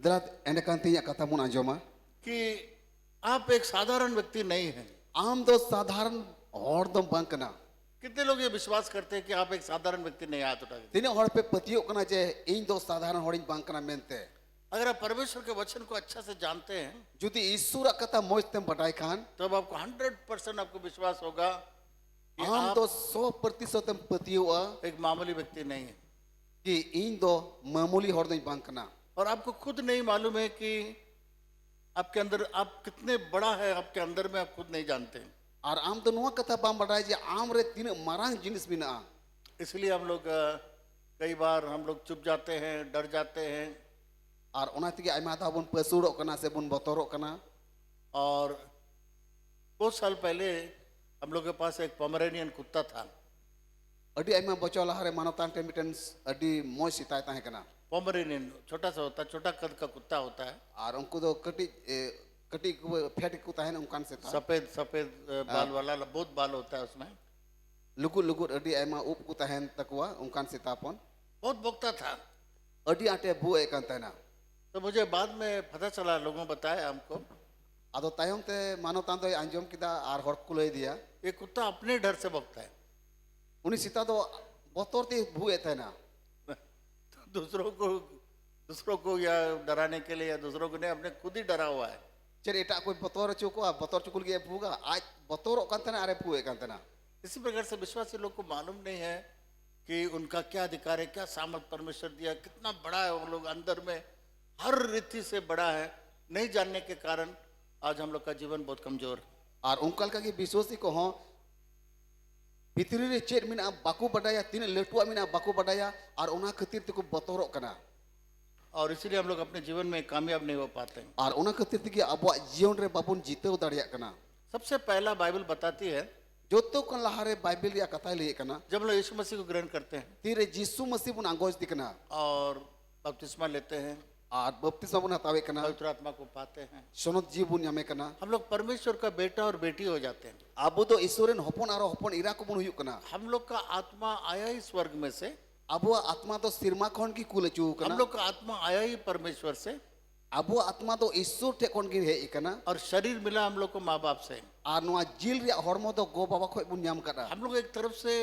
Dalat endakan tinya kata mun anjoma. कि आप एक साधारण व्यक्ति नहीं हैं। Am do sadharan hor dom bang kana. कितने लोग ये विश्वास करते हैं कि आप एक साधारण व्यक्ति नहीं? हाथ उठा के। Tini hor pe patiyok kana je in do sadharan horin bang kana mente. अगर आप परमेश्वर के वचन को अच्छा से जानते हैं Judi Isura kata moj tem badai kan. तब आपको 100% आपको विश्वास होगा कि Am आप do 100% tem patiyok एक मामूली व्यक्ति नहीं है। कि इन दो मामूली हर दई बंग कना. और आपको खुद नहीं मालूम है कि आपके अंदर आप कितने बड़ा है, आपके अंदर में आप खुद नहीं जानते हैं। और आम तो नुआ कथा बाम बढ़ाए जे आम रे तीन मारांग जिनिस बिना. इसलिए हम लोग कई बार हम लोग चुप जाते हैं, डर जाते हैं। और ओना तिगे आइमा दा बुन पसुड़ो कना से बुन बतरो कना. और कुछ साल पहले हम लोग के पास एक पोमेरेनियन कुत्ता था। अडी आइमा बचो लहारे मानवतान टेमिटेंस अडी मोय सिताय ताहे कना. पोमेरेनियन छोटा सा होता है, छोटा कद का कुत्ता होता है। और उनको दो कटी कटी फेट को ताहे उनकान से था. सफेद सफेद बाल वाला, बहुत बाल होता है उसमें। लुकुर लुकुर अडी आइमा उप को ताहे तकवा उनकान से तापन. बहुत भोगता था। अडी आटे बुए कान ताना. तो मुझे बाद में पता चला, लोगों ने बताया हमको, आदो तायम ते मानवतान दो अंजम किदा और हर को लई दिया. ये कुत्ता अपने डर से भोगता है। उनी सीता दो बतोर ते बुए ताना. तो दूसरों को या डराने के लिए या दूसरों को नहीं, अपने खुद ही डरा हुआ है। चल एटा कोई बतोर चुको बतोर चुकुल के बुगा आज बतोर कान ताना अरे बुए कान ताना. इसी प्रकार से विश्वासी लोग को मालूम नहीं है कि उनका क्या अधिकार है, क्या सामर्थ परमेश्वर दिया, कितना बड़ा है वो लोग अंदर में, हर रीति से बड़ा है। नहीं जानने के कारण आज हम लोग का जीवन बहुत कमजोर है। और उनका की विश्वासी को हो भितरी रे चेड मिना बाकू बडाया तीन लटुआ मिना बाकू बडाया और उना खातिर ते को बतोरो कना. और इसीलिए हम लोग अपने जीवन में कामयाब नहीं हो पाते हैं। और उना खातिर ते अबो जीवन रे बाबुन जीतेव दाड़िया कना. सबसे पहला बाइबल बताती है, जोतो कन लहारे बाइबल या कथा ले कना. जब लोग यीशु मसीह को ग्रहण करते हैं तीरे यीशु मसीह बुन आंगोज दिकना और बपतिस्मा लेते हैं, और बपतिस्मा बुन हतावे कना. पवित्र आत्मा को पाते हैं, सोनत जी बुन यामे कना. हम लोग परमेश्वर का बेटा और बेटी हो जाते हैं। अबो तो ईश्वरन हपन आरो हपन इरा को बुन हुयु कना. हम लोग का आत्मा आया ही स्वर्ग में से, अबो आत्मा तो सिरमा खन की कुल चु हम कना. लोग का आत्मा आया ही परमेश्वर से, अबो आत्मा तो ईश्वर टे कोन की हे कना. और शरीर मिला हम लोग को माँ बाप से। और नुआ जिल रे हरमो तो गो बाबा खोय बुन याम कना. हम लोग एक तरफ से,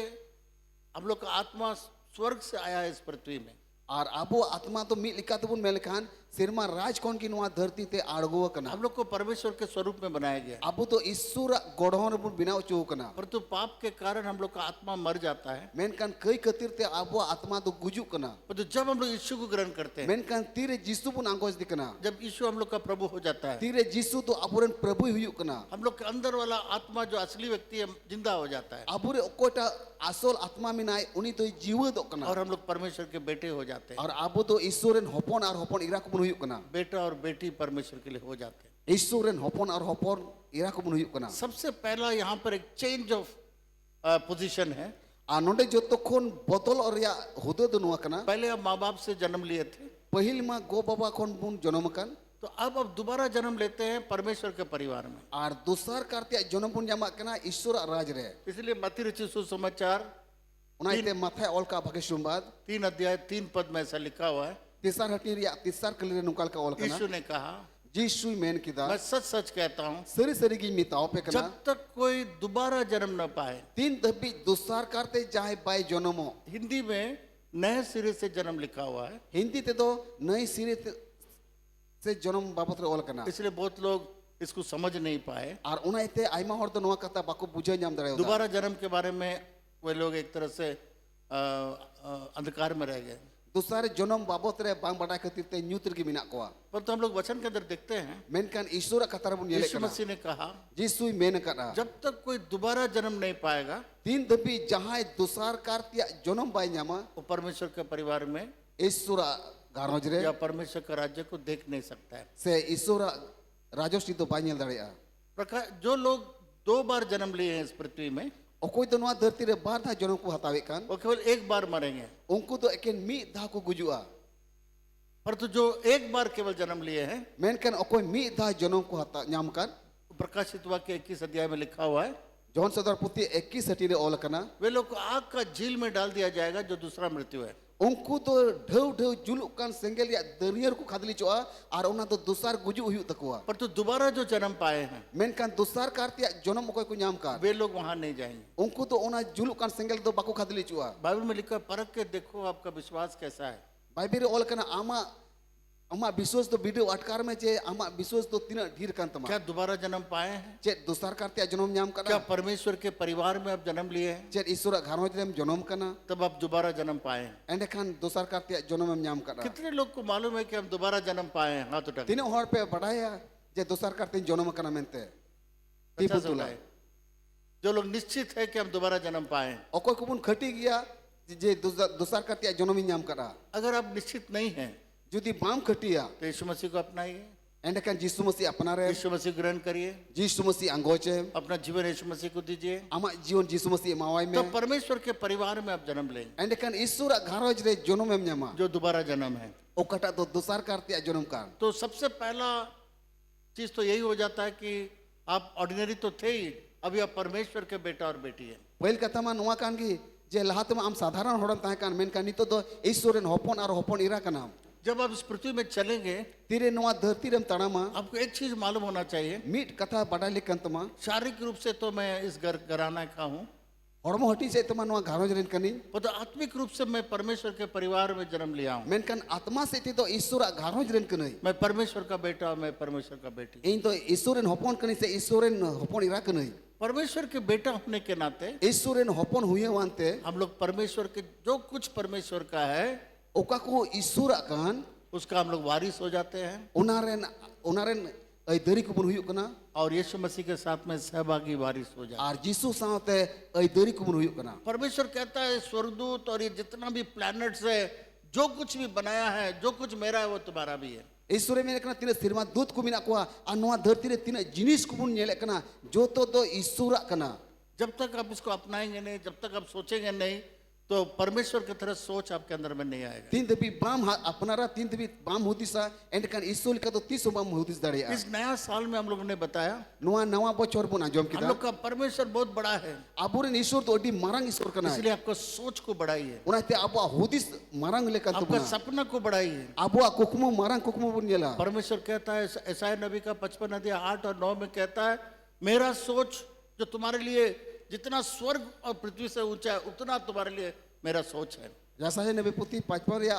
हम लोग का आत्मा स्वर्ग से आया है इस पृथ्वी में। और अबो आत्मा तो मिल लिखा तो बुन मेलखान सिरमा राज कोन की नुआ धरती ते आड़गो कना. हम लोग को परमेश्वर के स्वरूप में बनाया गया, अबो तो ईश्वर गढ़ोन बुन बिनाव चु कना. परंतु पाप के कारण हम लोग का आत्मा मर जाता है। मेनकान कई कतिर ते अबो आत्मा तो गुजु कना. परंतु जब हम लोग यीशु को ग्रहण करते हैं, मेनकान तीरे जीसु बुन आंगोज दिकना. जब यीशु हम लोग का प्रभु हो जाता है, तीरे जीसु तो अबुरन प्रभु हुयु कना. हम लोग के अंदर वाला आत्मा जो असली व्यक्ति है जिंदा हो जाता है, अबुरे ओकोटा असल आत्मा मिनाय उनी तो जीव दो कना. और हम लोग परमेश्वर के बेटे हो जाते हैं। और अबो तो ईश्वरन हपन और हपन इरा को बुन हुयु कना. बेटा और बेटी परमेश्वर के लिए हो जाते हैं। ईश्वरन हपन और हपन इरा को बुन हुयु कना. सबसे पहला यहाँ पर एक चेंज ऑफ पोजीशन है। आ नोडे जोतो खोन बोतल और या हुदो दो नुआ कना. पहले आप माँ बाप से जन्म लिए थे, पहिल मा गो बाबा खोन बुन जनम कन. तो अब आप दोबारा जन्म लेते हैं परमेश्वर के परिवार में। और दूसर करते जनम बुन जामा कना ईश्वर राज रे. इसलिए मत्ती रचित सुसमाचार उनाइते माथे ऑल का भगे सुंबाद 3 अध्याय 3 पद में ऐसा लिखा हुआ है, तीसर हटी रिया तीसर कलिरे नुकाल का ऑल कना. यीशु ने कहा, जीसु मेन किदा मैं सच सच कहता हूँ, सरी सरी की मिताओ पे कना. जब तक कोई दोबारा जन्म न पाए, तीन दबी दूसर करते जाए बाय जनमो. हिंदी में नए सिरे से जन्म लिखा हुआ है, हिंदी ते तो नई सिरे से जन्म बाबत रे ऑल कना. इसलिए बहुत लोग इसको समझ नहीं पाए। और उनाइते आइमा हर तो नुआ कथा बाको बुझे नाम दरे. दोबारा जन्म के बारे में वे लोग एक तरह से अंधकार में रह गए। दूसरे जन्म बाबत रे बांग बड़ा खातिर ते न्यूत्र की मिना कोआ. पर तो हम लोग वचन के अंदर देखते हैं, मेनकान ईश्वर कथा रे बुन येले यीशु कना. मसीह ने कहा, जीसु मेन कना. जब तक कोई दोबारा जन्म नहीं पाएगा, तीन दबी जहां दूसर करतिया जन्म बाय न्यामा वो परमेश्वर के परिवार में ईश्वर गारोज रे या परमेश्वर का राज्य को देख नहीं सकता है। से ईश्वर राजस्वी तो बाय नेल दड़िया. प्रकार जो लोग 2 बार जन्म लिए हैं इस पृथ्वी में, ओकोय तो नुआ धरती रे बार धा जन्म को हतावे कान. वो केवल 1 बार मरेंगे। उनको तो एकेन मी धा को गुजुआ. परंतु जो 1 बार केवल जन्म लिए हैं, मेनकान ओकोय मी धा जन्म को हता न्याम कान. प्रकाशित वाक्य 21 अध्याय में लिखा हुआ है, जॉन सदर पुती 21 हटी रे ऑल कना. वे लोग को आग का झील में डाल दिया जाएगा जो दूसरा मृत्यु है। उनको तो ढेव ढेव जुलुक कान सेंगेल या दरियर को खादली चोआ और ओना तो दुसार गुजु हुई तकुआ पर तो दोबारा जो जन्म पाए हैं मेनकान दुसार कारतिया जनम अकोय को नाम कार वे लोग वहां नहीं जाएंगे। उनको तो ओना जुलुक कान सेंगेल तो बाको खादली चोआ बाइबल में लिखा है, परख के देखो आपका विश्वास कैसा है। बाइबल रे ऑल कना आमा आमा विश्वास तो वीडियो अटकार में चे आमा विश्वास तो तीन ढीर कान तमा क्या दोबारा जन्म पाए हैं? चे दुसार कारतिया जनम नाम क्या कना परमेश्वर के परिवार में आप जन्म लिए हैं? चे ईश्वर घरौज रेम जनम कना तब आप दोबारा जन्म पाए हैं। एंडे खान दुसार कारतिया जनम नाम कना कितने लोग को मालूम है कि हम दोबारा जन्म पाए हैं? हाथ उठा के। तीन हर पे बढ़ाया जे दुसार कारतिया जनम कना मेनते अच्छा से उठाए। जो लोग निश्चित है कि हम दोबारा जन्म पाए हैं। अकोय को बुन खटी गया जे दुसार कारतिया जनम नाम कना अगर आप निश्चित नहीं हैं जुदी बाम खटिया तो यीशु मसीह को अपनाइए, एंडे खान यीशु मसीह अपना रे यीशु मसीह ग्रहण करिए, यीशु मसीह अंगोचे अपना जीवन यीशु मसीह को दीजिए, आमा जीवन यीशु मसीह मावाई तो में परमेश्वर के परिवार में आप जन्म लेंगे। एंडे खान ईश्वर घरौज रे जनम एम न्यामा जो दोबारा जन्म है ओकटा तो दुसार कारतिया जनम कान तो सबसे पहला चीज तो यही हो जाता है कि आप ऑर्डिनरी तो थे ही, अभी आप परमेश्वर के बेटा और बेटी हैं। पहिल कथा मा नुआ कान की जे लहातमा आम साधारण होड़म ताहे कान मेन कान नितो दो ईश्वरन होपन और होपन इरा काना जब आप इस पृथ्वी में चलेंगे तीरे नुआ धरती रेम तणामा आपको एक चीज मालूम होना चाहिए, मीट कथा बड़ा लिखन तमा शारीरिक रूप से तो मैं इस घराना का हूँ, होड़मो हटी से तमा नुआ घरौज रेन कनी पर तो आत्मिक रूप से मैं परमेश्वर के परिवार में जन्म लिया हूँ। मेन कान आत्मा से ती तो ईश्वर घरौज रेन कनई मैं परमेश्वर का बेटा और मैं परमेश्वर का बेटी। इन तो ईश्वरन होपन कनी से ईश्वरन होपन इरा कनई परमेश्वर के बेटा होने के नाते ईश्वरन होपन हुए वानते हम लोग परमेश्वर के जो कुछ परमेश्वर का है ओका को ईश्वर कान उसका हम लोग वारिस हो जाते हैं उनारेन उनारेन ऐ दरी को बन हुई कना और यीशु मसीह के साथ में सहभागी वारिस हो जाते हैं। और यीशु साथे ऐ दरी को बन हुई कना परमेश्वर कहता है स्वर्गदूत और ये जितना भी प्लैनेट्स है, जो कुछ भी बनाया है, जो कुछ मेरा है वो तुम्हारा भी है। ईश्वरे में कना तीन सिरमा दूत को मिना कोआ आ नोआ धरती रे तीन जिनिस को बुन नेले कना जो तो ईश्वर कना जब तक आप इसको अपनाएंगे नहीं, जब तक आप सोचेंगे नहीं, तो परमेश्वर की तरह सोच आपके अंदर में नहीं आएगा। तीन दबी बाम अपनारा तीन दबी बाम होती सा एंड कान ईश्वर का तो 30 बाम होती दड़िया इस नया साल में हम लोगों ने बताया नोआ नवा बचोर बुना जोम हम किदा लोग का परमेश्वर बहुत बड़ा है, आबुरे ईश्वर तो अडी मारंग ईश्वर कना इसलिए आपको सोच को बढ़ाइए, उनाते आबुआ होदिस मारंग लेकन तो आपका बुना सपना को बढ़ाइए। आबुआ कुकमु मारंग कुकमु बुन गेला परमेश्वर कहता है ईसाया नबी का 55 अध्याय 8 और 9 में कहता है, मेरा सोच जो तुम्हारे लिए जितना स्वर्ग और पृथ्वी से ऊंचा है उतना तुम्हारे लिए मेरा सोच है। जैसा है नबी पुती 55 या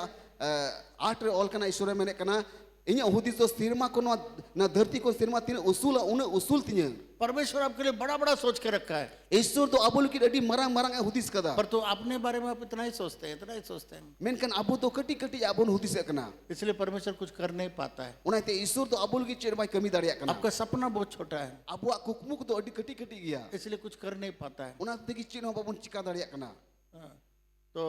8 रे ऑल कना ईश्वर मैंने कना इन्या हुदिस तो सिरमा को ना धरती को सिरमा तीन उसूल उन उसूल तिने परमेश्वर आपके लिए बड़ा बड़ा सोच के रखा है, ईश्वर तो आबुल की अडी मारंग मारंग हुदिस कदा पर तो अपने बारे में आप इतना ही सोचते हैं, इतना ही सोचते हैं, मेनकन आबु तो कटी कटी आबुन हुदिस कना इसलिए परमेश्वर कुछ कर नहीं पाता है। उनाते ईश्वर तो आबुल की चेर बाय कमी दाड़िया कना आपका सपना बहुत छोटा है, आबुआ कुकमुक तो अडी कटी कटी गया इसलिए कुछ कर नहीं पाता है। उनाते की चिन्ह बाबुन चिका दाड़िया कना हाँ, तो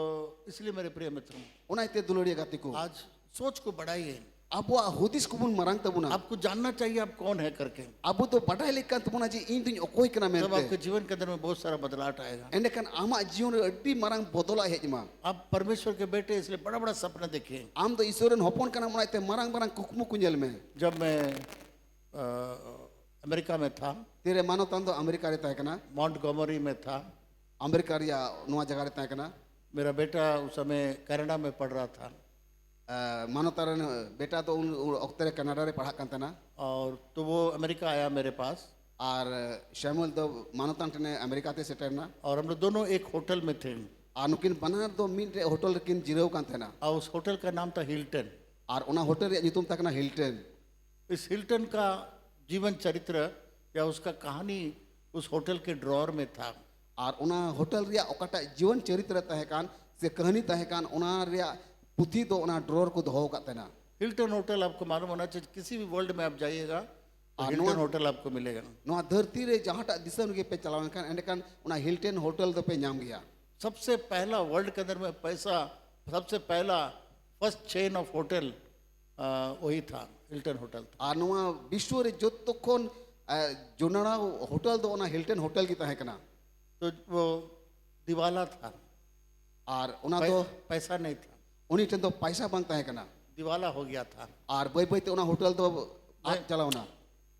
इसलिए मेरे प्रिय मित्रों उनाते दुलड़िया गाती को आज सोच को बढ़ाइए। आबुआ हुदिस कुबुन मारंग तबुना आपको जानना चाहिए आप कौन है करके, आबु तो बटाई लेकन तबुना जी इन दिन ओकोय कना तब मेनते आपके जीवन के अंदर में बहुत सारा बदलाव आएगा। एंडकन आमा जीवन रे अडी मारंग बदला हेजमा आप परमेश्वर के बेटे इसलिए बड़ा बड़ा सपना देखिए। आम तो ईश्वरन होपन कना उनाते मारंग मारंग कुकमु कुंजल में जब मैं अमेरिका में था, तेरे मानो तन तो अमेरिका रे ताहे कना मॉन्टगोमरी में था, अमेरिका रिया नोआ जगह रे ताहे कना मेरा बेटा उस समय कनाडा में पढ़ रहा था मानो तारन बेटा तो उन अक्ते रे कनाडा रे पढ़ा कांतना और तो वो अमेरिका आया मेरे पास और शैमुल तो मानो तन ने अमेरिका ते सेटरना और हम लोग दोनों एक होटल में थे और नुकिन बनार दो मिन रे होटल रे किन जिराव कांतना और उस होटल का नाम था हिल्टन। और उना होटल रे नितुम तकना हिल्टन इस हिल्टन का जीवन चरित्र या उसका कहानी उस होटल के ड्रॉर में था और उना होटल रिया ओकाटा जीवन चरित्र ताहे कान से कहानी ताहे कान उना रिया पुथी तो उना ड्रॉर को दोहो कातना हिल्टन होटल आपको मालूम होना चाहिए, किसी भी वर्ल्ड में आप जाइएगा तो और हिल्टन होटल आपको मिलेगा। नोआ धरती रे जहाटा दिसन के पे चलावन कान एंडकान उना हिल्टन होटल तो पे नाम गया सबसे पहला वर्ल्ड के अंदर में पैसा सबसे पहला फर्स्ट चेन ऑफ होटल वही था, हिल्टन होटल था। और नोआ विश्व रे जोतो कोन जोनड़ा होटल तो उना हिल्टन होटल की ताहे कना तो वो दिवाला था और उना तो पैसा नहीं था, उनी ठन तो पैसा बांग ताहे कना दिवाला हो गया था। और बई बई ते उना होटल तो आज चलावना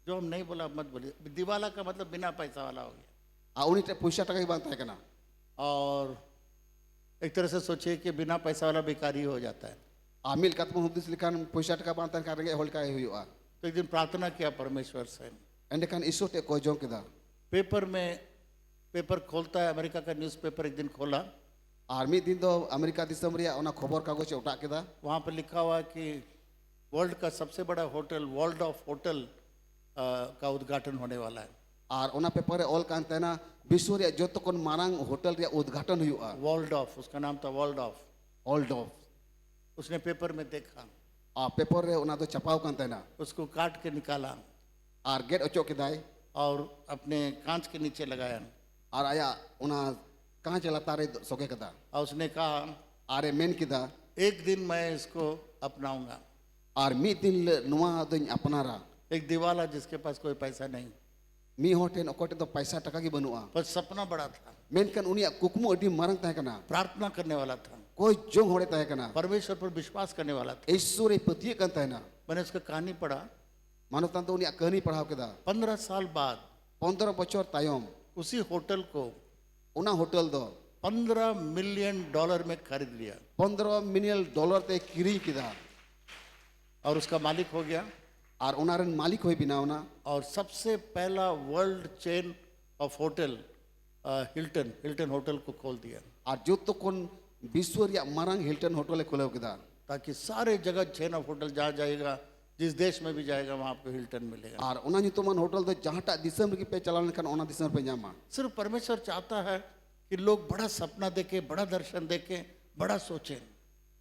जो हम नहीं बोला मत बोलिए, दिवाला का मतलब बिना पैसा वाला हो गया। आ उनी टे पैसा टका ही बांग ताहे कना और एक तरह से सोचिए कि बिना पैसा वाला भिखारी हो जाता है। Amil kat mo hudis likan puisa taka bantan ka renge hol kai huyua. तो एक दिन प्रार्थना किया परमेश्वर से। Ende kan isu te ko jong kida. Paper में पेपर खोलता है, अमेरिका का न्यूज़पेपर एक दिन खोला, Ar mid din do Amerika disam ria ona khobor kagoj e utak kida. वहाँ पर लिखा हुआ कि वर्ल्ड का सबसे बड़ा होटल वर्ल्ड ऑफ होटल का उद्घाटन होने वाला है। Ar ona paper re ol kan tena biswa ria joto kon marang hotel ria udghatan huyua. World of, उसका नाम था वर्ल्ड ऑफ। All do. उसने पेपर में देखा, A paper re ona do chapau kan tena. उसको काट के निकाला Ar get ochok kidai. और अपने कांच के नीचे लगाया Ar aya ona kaach latare soge kida. और उसने कहा Are men kida. एक दिन मैं इसको अपनाऊंगा। Ar mid din le nuwa do apnara. एक दीवाला जिसके पास कोई पैसा नहीं, Mi hoten okote do paisa taka gi banua. पर सपना बड़ा था, Menkan unia kukmu adi marang tahe kana. प्रार्थना करने वाला था, Koi jong hore tahe kana. परमेश्वर पर विश्वास करने वाला था। Isure patiye kan tahe na. मैंने उसका कहानी पढ़ा। Manutan to unia kahani padhaw kida. 15 साल बाद 15 bachor tayom उसी होटल को una hotel do $15 मिलियन में खरीद लिया 15 million dollar te kiri kida. और उसका मालिक हो गया Ar unaren malik hoy binauna. और सबसे पहला world chain of hotel Hilton hotel को खोल दिया, Ar joto kon biswa ria marang Hilton hotel e khulaw kida. ताकि सारे जगह चेन ऑफ होटल जहाँ जाएगा, जिस देश में भी जाएगा वहाँ आपको हिल्टन मिलेगा। Ar una nyutuman hotel do jahata disam rigi pe chalan kan ona disam pe nyama. सिर्फ परमेश्वर चाहता है कि लोग बड़ा सपना देखें, बड़ा दर्शन देखें, बड़ा सोचें।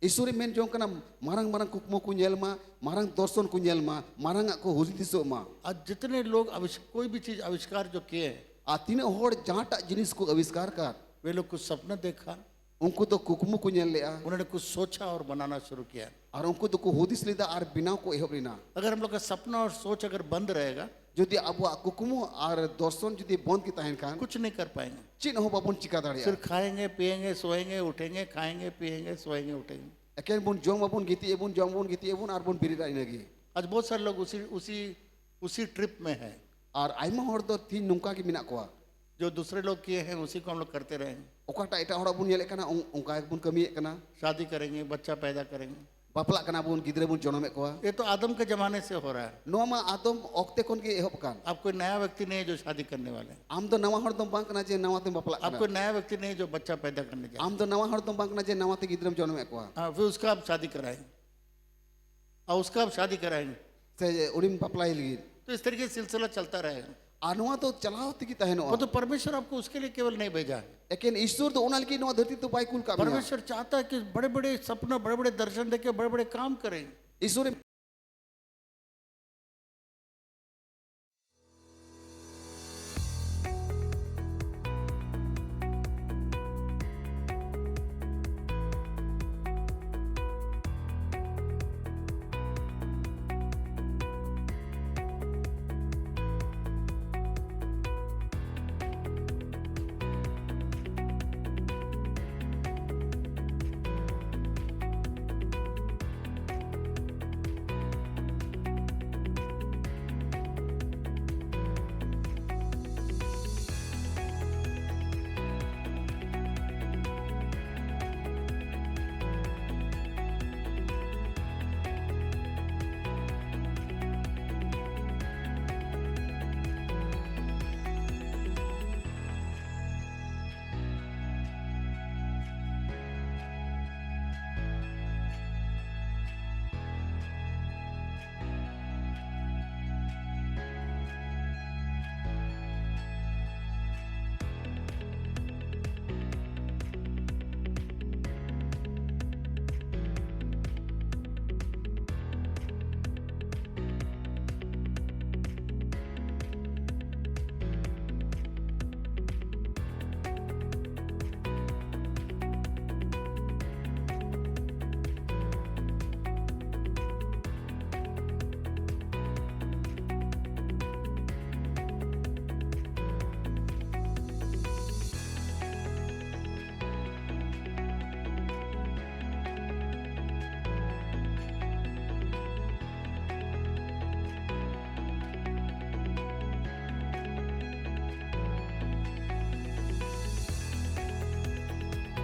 Isuri men jong kana marang marang kukmo kunyel ma, marang dorson kunyel ma, marang ako hudisok ma. आज जितने लोग कोई भी चीज आविष्कार जो किए हैं, A tine hor jahata jinis ko aviskar kar. वे लोग कुछ सपना देखा, Unku do kukmu kunyel lea. उन्होंने कुछ सोचा और बनाना शुरू किया। Ar unku do ko hudis lida ar binaw ko ehob rina. अगर हम लोग का सपना और सोच अगर बंद रहेगा, Jodi abu kukmu ar dorson jodi bond ki tahen kan. कुछ नहीं कर पाएंगे। Chin ho babun chika daria. सिर्फ खाएंगे, पिएंगे, सोएंगे, उठेंगे, खाएंगे, पिएंगे, सोएंगे, उठेंगे। Eken bun jong babun giti ebun jong bun giti ebun ar bun birida inagi. आज बहुत सारे लोग उसी ट्रिप में हैं। Ar aima hor do tin nungka ki minak koa. जो दूसरे लोग किए हैं उसी को हम लोग करते रहेंगे। Okata eta hor bun yelek kana ongka bun kami kana. शादी करेंगे, बच्चा पैदा करेंगे। Bapla kana bun gidre bun jonomek koa. ये तो आदम के जमाने से हो रहा है। Noa ma adom okte kon ki ehob kan. आप कोई नया व्यक्ति नहीं है जो शादी करने वाले हैं। Am do nawa hor dom bang kana je nawa te bapla आप kana. कोई नया व्यक्ति नहीं है जो बच्चा पैदा करने जाए। Am do nawa hor dom bang kana je nawa te gidrem jonomek koa. हाँ, फिर उसका आप शादी कराएंगे और उसका आप शादी कराएंगे, Se urim bapla ilgi. तो इस तरीके से सिलसिला चलता रहेगा। Anwa to chalao te ki tahen वो o. तो परमेश्वर आपको उसके लिए केवल नहीं भेजा है। Eken isur do onal ki noa dharti to bai kul ka. परमेश्वर चाहता है कि बड़े बड़े सपना, बड़े बड़े दर्शन देके बड़े बड़े काम करें। Isur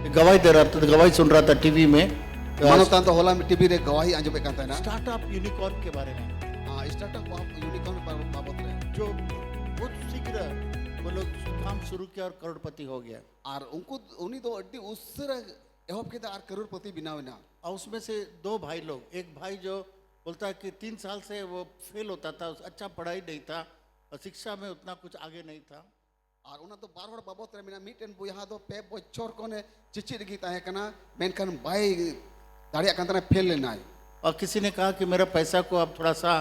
गवाही दे रहा था, गवाही सुन रहा था टीवी में मानवता तो होला टीवी रे गवाही आंजोम पे कांता ना स्टार्टअप यूनिकॉर्न के बारे में, स्टार्टअप यूनिकॉर्न बाबत रे जो बहुत शीघ्र वो लोग काम शुरू किया और करोड़पति हो गया। और उनको उन्हीं तो अड्डी उसरा एहब के आर करोड़पति बिनावना। और उसमें से दो भाई लोग, एक भाई जो बोलता है कि 3 साल से वो फेल होता था, अच्छा पढ़ाई नहीं था और शिक्षा में उतना कुछ आगे नहीं था। और उन्हें तो बार बार बाबत रे मिना मीटन बुया दो पे बच्चों को ने चिचिर की ताहे कना मेनकन बाई दाड़िया कांतना फेल लेना है। और किसी ने कहा कि मेरा पैसा को आप थोड़ा सा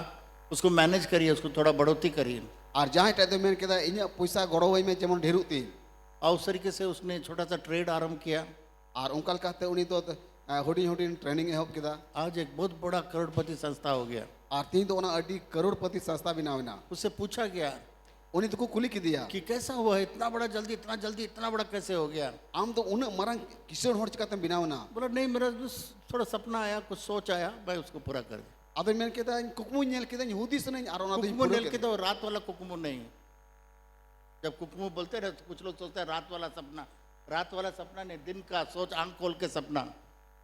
उसको मैनेज करिए, उसको थोड़ा बढ़ोतरी करिए। और जहाँ टाइम मेन के इन पैसा गड़ो में जेमन ढेरू थी और उस तरीके से उसने छोटा सा ट्रेड आरंभ किया और उनका कहते उन्हीं तो हुडी हुडी ट्रेनिंग एहब के आज एक बहुत बड़ा करोड़पति संस्था हो गया। और तीन तो अड्डी करोड़पति संस्था बिनावना। उससे पूछा गया उन्हीं तो को कुली की दिया कि कैसा हुआ है, इतना जल्दी इतना बड़ा कैसे हो गया। आम तो उन मरंग किशोर होड़ चिकाते बिनावना। बोला नहीं, मेरा बस थोड़ा सपना आया, कुछ सोच आया, मैं उसको पूरा कर दिया। अब मेन के कुकमु नेल के हुदीस नहीं और ओना कुकमू नेल के तो रात वाला कुकमू नहीं। जब कुकमू बोलते हैं तो कुछ लोग सोचते हैं रात वाला सपना नहीं, दिन का सोच, आंख खोल के सपना।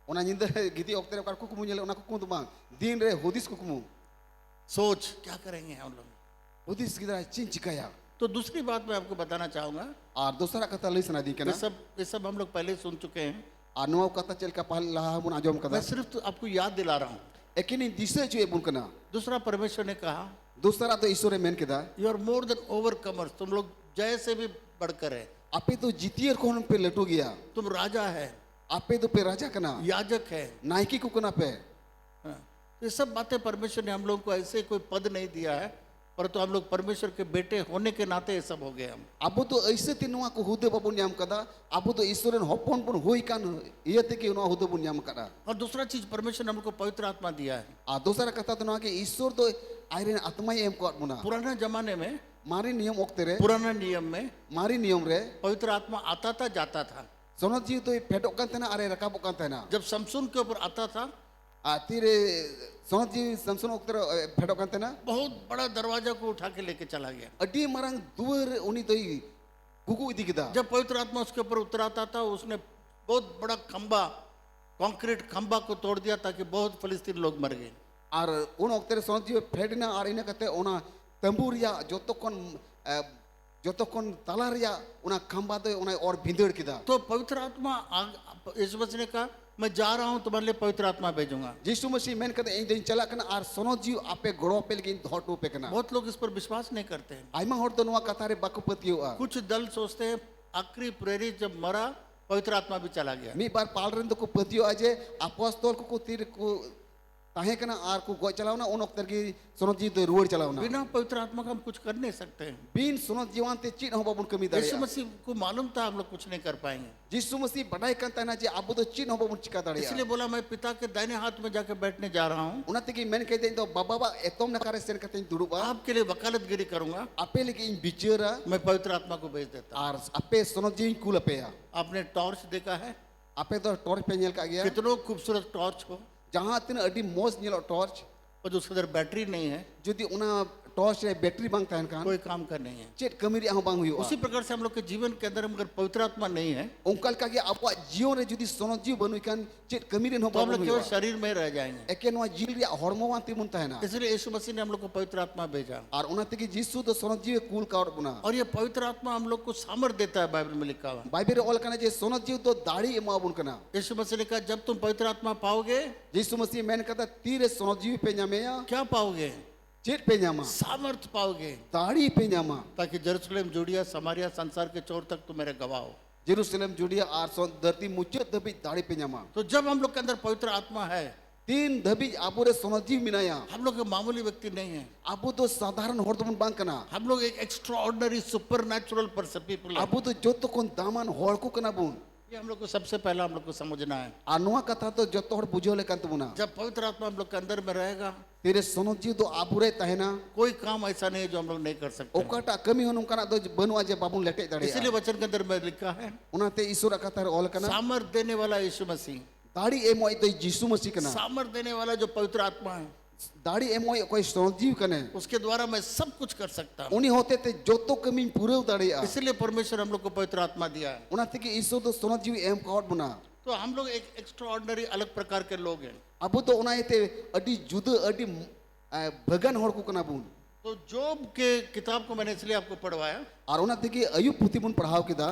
ओना निंदा गीती ओक्ते रे कुकमु नेल ओना कुकमु तो बांग दिन रे हुदीस कुकमु सोच क्या करेंगे हम लोग, हुदीस की तरह चिन चिकाया। तो दूसरी बात मैं आपको बताना चाहूंगा, और दूसरा कथा लई सुना दी के ना ये सब हम लोग पहले सुन चुके हैं। और नो कथा चल का पहल लहा मुन आजम कथा मैं सिर्फ तो आपको याद दिला रहा हूँ। एकिनी दिसे जो बुन कना। दूसरा, परमेश्वर ने कहा दूसरा तो ईश्वर मेन के you are more than overcomers, तुम लोग जय से भी बढ़कर है। आपे तो जीतियर कौन पे लटू गया, तुम राजा है, आपे तो पे राजा कना, याजक है, नायकी को कना पे। हाँ। ये सब बातें परमेश्वर ने हम लोग को ऐसे कोई पद नहीं दिया है, परंतु हम लोग परमेश्वर के बेटे होने के नाते ये सब हो गए। हम अब तो ऐसे तिनुआ को हुदे बाबू न्याम कदा, अब तो ईश्वरन हपन पुन होई कान ये ते के नो हुदे बुन न्याम कदा। और दूसरा चीज, परमेश्वर ने हमको पवित्र आत्मा दिया है। आ दूसरा कथा तो ना कि ईश्वर तो आयरन आत्मा एम को मुना। पुराने जमाने में, मारी नियम ओक्ते रे, पुराना नियम में मारी नियम रे पवित्र आत्मा आता था जाता था। सोनत जी तो फेटो कान तना अरे रकाबो कान तना। जब शमसून के ऊपर आता था, तीरे सोनत जी समसन ओक्ते फेटो कान तना बहुत बड़ा दरवाजा को उठा के लेके चला गया। अड्डी मरंग दुवर उनी तो कुकु इदी किदा। जब पवित्र आत्मा उसके ऊपर उतराता था, उसने बहुत बड़ा खंबा, कंक्रीट खंबा को तोड़ दिया ताकि बहुत फलिस्तीन लोग मर गए। और उन ओक्ते सोनत जी फेडना और इने कते ओना तंबूरिया जोतो कोन तला रिया उना खंबा दे उना और भिंदड़ किदा। तो पवित्र आत्मा यीशु मसीह ने कहा मैं जा रहा हूं, तुम्हारे लिए पवित्र आत्मा भेजूंगा। यीशु मसीह मेन कते इन दिन चला कना और सोनो जी आपे गड़ो पे लेकिन धोटो पे कना। बहुत लोग इस पर विश्वास नहीं करते हैं। आइमा होर तो नुआ कथा रे बाकु पतियो कुछ दल सोचते हैं आखिरी प्रेरित जब मरा पवित्र आत्मा भी चला गया। मी बार पालरन तो को पतियो आजे अपोस्तल को तीर को ताहे कना आर को गो चलावना उन ओक्तर की सोनो जी तो रोड चलावना। बिना पवित्र आत्मा का हम कुछ कर नहीं सकते हैं। बिन सोनो जीवन ते चीन हो बाबुन कमी दाड़िया। यीशु मसीह को मालूम था हम लोग कुछ नहीं कर पाएंगे, यीशु मसीह बढ़ाई करता ना जे अब तो चीन हो बाबुन चिका दाड़िया। इसलिए बोला मैं पिता के दाहिने हाथ में जाके बैठने जा रहा हूँ। उनाते की मैंने कहते तो बाबा बा एतोम नकारे सेन कहते दुड़ुबा आपके लिए वकालतगिरी करूंगा, आपे लेकिन बिचरा मैं पवित्र आत्मा को भेज देता हूं। और आपे सोनो जी कुल अपेया आपने टॉर्च देखा है? आपे तो टॉर्च पे नेल का गया कितनों खूबसूरत टॉर्च हो, जहां तीन अडी मोस नेलो टॉर्च और उसके अंदर बैटरी नहीं है, जुदी उना टॉर्च रे बैटरी बांग ताहन कान कोई काम का नहीं है। चेट कमीरी आहो बांग हुई उसी प्रकार से हम लोग के जीवन के अंदर अगर पवित्र आत्मा नहीं है उनकल का गया आपवा जीवन रे जुदी सोनो जीव बनुई कान चेट कमीरी हो तो हम बांग लोग केवल हुई शरीर में रह जाएंगे। एके नो जील रे हॉर्मो वांती मुन ताहना। इसलिए यीशु मसीह ने हम लोग को पवित्र आत्मा भेजा और उनाते की यीशु तो सोनो जीव कूल का और बुना और ये पवित्र आत्मा हम लोग को सामर्थ देता है। बाइबल में लिखा हुआ बाइबल रे ऑल कना जे सोनो जीव तो दाढ़ी एमा बुन कना। यीशु मसीह ने कहा जब तुम पवित्र आत्मा पाओगे यीशु मसीह मैंने कहता तीरे सोनो जीव पे न्यामेया क्या पाओगे? चेट पे न्यामा सामर्थ पाओगे, दाढ़ी पे न्यामा ताकि जेरूशलेम, जूडिया, समारिया, संसार के चोर तक तुम मेरे गवाह हो। जेरूशलेम जुडिया आर सो धरती मुच्चे दबी दाढ़ी पे न्यामा। तो जब हम लोग के अंदर पवित्र आत्मा है, तीन दबी आबुरे सोनो जीव मिनाया हम लोग मामूली व्यक्ति नहीं है, आबू तो साधारण होड़ तो बांग कना। हम लोग एक extra ordinary super natural person people. Abu तो जो तो कोन दामन होड़ को कना बुन ये हम लोग को सबसे पहला हम लोग को समझना है। अनुआ कथा तो जो तो होड़ बुझोले कांत बुना। जब पवित्र आत्मा हम लोग के अंदर में रहेगा, तेरे सोनो जीव तो आबुरे तहना कोई काम ऐसा नहीं है जो हम लोग नहीं कर सकते। ओकाटा कमी होन उनका दो बनुआ जे बाबू लेटे दड़े। इसीलिए वचन के अंदर में लिखा है उनाते ईश्वर कथा रे ऑल कना सामर्थ देने वाला यीशु मसीह, दाढ़ी ए मोई तो यीशु मसीह कना। सामर्थ देने वाला जो पवित्र आत्मा है, दाड़ी एमोय कोई सोजीव कने उसके द्वारा मैं सब कुछ कर सकता हूँ। उनी होते ते जोतो कमी पूरे दाड़िया इसलिए परमेश्वर हम लोग को पवित्र आत्मा दिया है। उना तेकी ईश्वर तो सोजीव एम कावट बना तो हम लोग एक एक्स्ट्रा ऑर्डिनरी अलग प्रकार के लोग हैं। अब तो उना येते अडी जुदा अडी भगन होड़ को कना बुन तो जोब के किताब को मैंने इसलिए आपको पढ़वाया। और उना तेकी अयुब पुथी बुन पढ़ाव किदा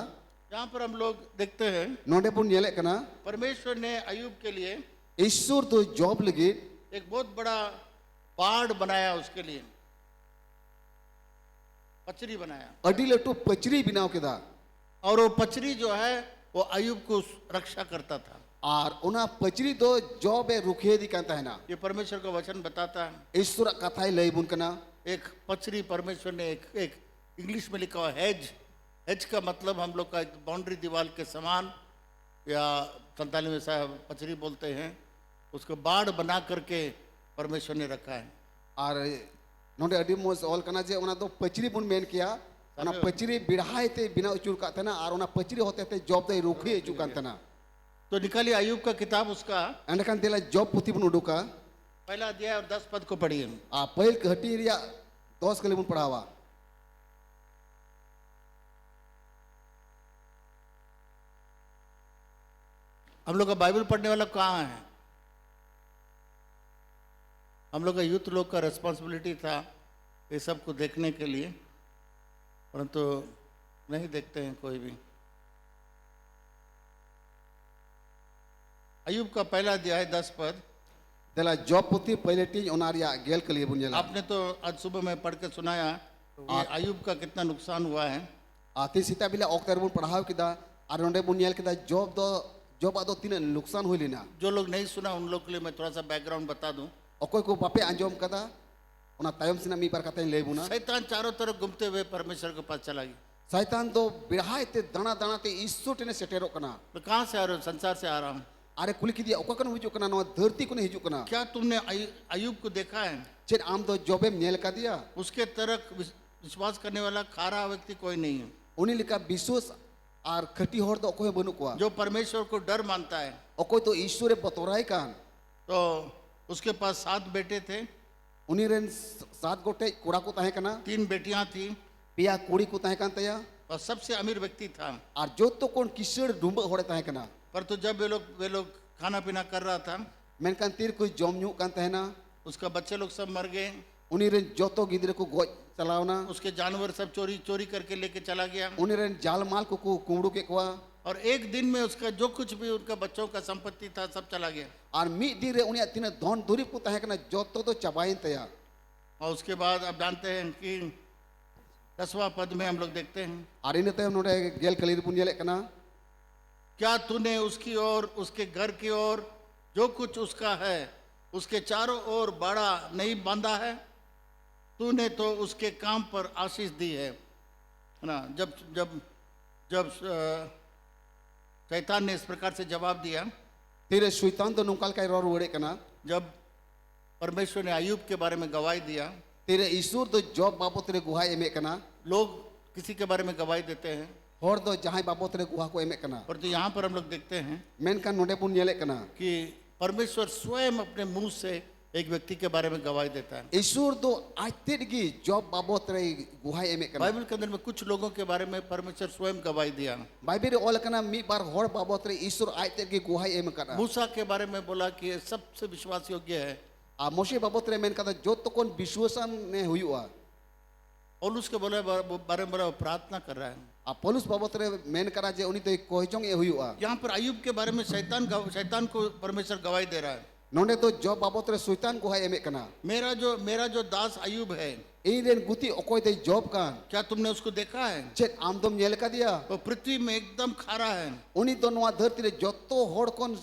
यहाँ पर हम लोग देखते हैं नोंडे बुन येले कना परमेश्वर ने अयूब के लिए ईश्वर तो जॉब लगे एक बहुत बड़ा बाड़ बनाया, उसके लिए पचरी बनाया, अडी लटू पचरी बिनाव किदा और वो पचरी जो है वो अयूब को रक्षा करता था। और उना पचरी दो जॉब है रुखे दी कहता है ना ये परमेश्वर का वचन बताता है। ईश्वर कथाई लई बुन कना एक पचरी परमेश्वर ने एक इंग्लिश में लिखा हुआ हेज। हेज का मतलब हम लोग का एक बाउंड्री दीवार के समान, या संताली में साहब पचरी बोलते हैं, उसको बाढ़ बना करके परमेश्वर ने रखा है। और नोंडे अडी मोज ऑल कना जे उना दो पचरी बुन मेन किया उना पचरी बिढ़ाई ते बिना उचुर का तना और उना पचरी होते ते जॉब दे रुखे चुका तना तो निकालिए अयूब का किताब, उसका अंडकन तेला जॉब पुथी बुन उडुका पहला अध्याय और 10 पद को पढ़िए। आ पहिल घटी रिया 10 कले बुन पढ़ावा हम लोग का बाइबल पढ़ने वाला कहाँ है? हम लोग का यूथ लोग का रिस्पॉन्सिबिलिटी था ये सब को देखने के लिए, परंतु नहीं देखते हैं कोई भी। अयूब का पहला अध्याय 10 पद। तेला जॉब पुथी पहले टी उना रिया गेल कले बुन जेला आपने तो आज सुबह में पढ़ के सुनाया ये अयूब का कितना नुकसान हुआ है। आती सीता बिला ऑक्टर बुन पढ़ाव किदा और नोंडे बुन येल किदा जॉब आदो तीन नुकसान हुई लेना। जो लोग नहीं सुना उन लोग के लिए मैं थोड़ा सा बैकग्राउंड बता दूं। अकोय को बापे अंजोम कदा उना तायम सिना मी बार कथा ले बुना शैतान चारों तरफ घूमते हुए परमेश्वर के पास चला गया। शैतान दो बिढ़ाई ते दाना दाना ते ईश्वर टेने सेटेरो कना तो कहाँ से आ रहे हो? संसार से आ रहा हूँ। अरे कुल की दिया ओका कन हिजु कना नो धरती को हिजु कना क्या तुमने अयूब को देखा है? चेन आम दो जॉबे नेल का दिया उसके तरफ विश्वास करने वाला खारा व्यक्ति कोई नहीं है। उनी लिखा विश्वास और खटी होड़ दो ओकोय बनु को जो परमेश्वर को डर मानता है। ओकोय तो ईश्वर बतोराय कान तो उसके पास 7 बेटे थे, उनी रेन 7 गोटे कुड़ा को ताहे कना 3 बेटियां थी, पिया कुड़ी को ताहे कान तया और सबसे अमीर व्यक्ति था। और जो तो कौन किसड़ डुंब होड़े ताहे कना पर तो जब वे लोग खाना पीना कर रहा था, मेन कान तीर कोई जॉम न्यू कान ताहे ना उसका बच्चे लोग सब मर गए। उनी रेन जो तो गिदरे को गोज चलावना उसके जानवर सब चोरी करके लेके चला गया। उनी रेन जाल माल को कुमड़ू के कुआ और एक दिन में उसका जो कुछ भी उनका बच्चों का संपत्ति था सब चला गया। और मी दी रे उनी तीन धन दूरी को ताहे कना जो तो चबाइन तया। और उसके बाद आप जानते हैं कि 10वां पद में हम लोग देखते हैं, और इने तय नोडे गेल कलीर पुण्यले कना क्या तूने उसकी ओर, उसके घर की ओर, जो कुछ उसका है, उसके चारों ओर बाड़ा नहीं बांधा है? तूने तो उसके काम पर आशीष दी है ना। जब जब जब शैतान ने इस प्रकार से जवाब दिया, तेरे शैतान तो नुकाल का रोर उड़े कना जब परमेश्वर ने अयूब के बारे में गवाही दिया। तेरे ईश्वर तो जॉब बाबो तेरे गुहाई एमे कना लोग किसी के बारे में गवाही देते हैं, होड़ दो जहां बाबो तेरे गुहा को एमे कना पर तो यहाँ पर हम लोग देखते हैं मेन का नोडे पुण्यले कना कि परमेश्वर स्वयं अपने मुंह से एक व्यक्ति के बारे में गवाही देता है। ईश्वर तो आज तेरी जॉब बाबो तेरे गुहाई एमे कना बाइबल के अंदर में कुछ लोगों के बारे में परमेश्वर स्वयं गवाही दिया। बाइबल रे ऑल कना मी बार होड़ बाबो तेरे ईश्वर आज तेरी गुहाई एमे कना मूसा के बारे में बोला कि ये सबसे विश्वास योग्य है। आ मोशे बाबो तेरे मेन का जो तो कौन विश्वासन ने हुआ और उसके बारे में बड़ा प्रार्थना कर रहा है। आ पुलिस बाबो तेरे मेन करा जे उनी तो कोहजोंग ए हुआ यहाँ पर अयूब के बारे में शैतान को परमेश्वर गवाही दे रहा है। नोडे तो जॉब बाबो तेरे शैतान गुहाई एमे कना मेरा जो दास अयूब है, इन रेन गुती ओकोय ते जॉब कान क्या तुमने उसको देखा है? चेत आमदम नेल का दिया वो पृथ्वी में एकदम खारा है उनी तो नवा धरती रे जत्तो होड़ कोन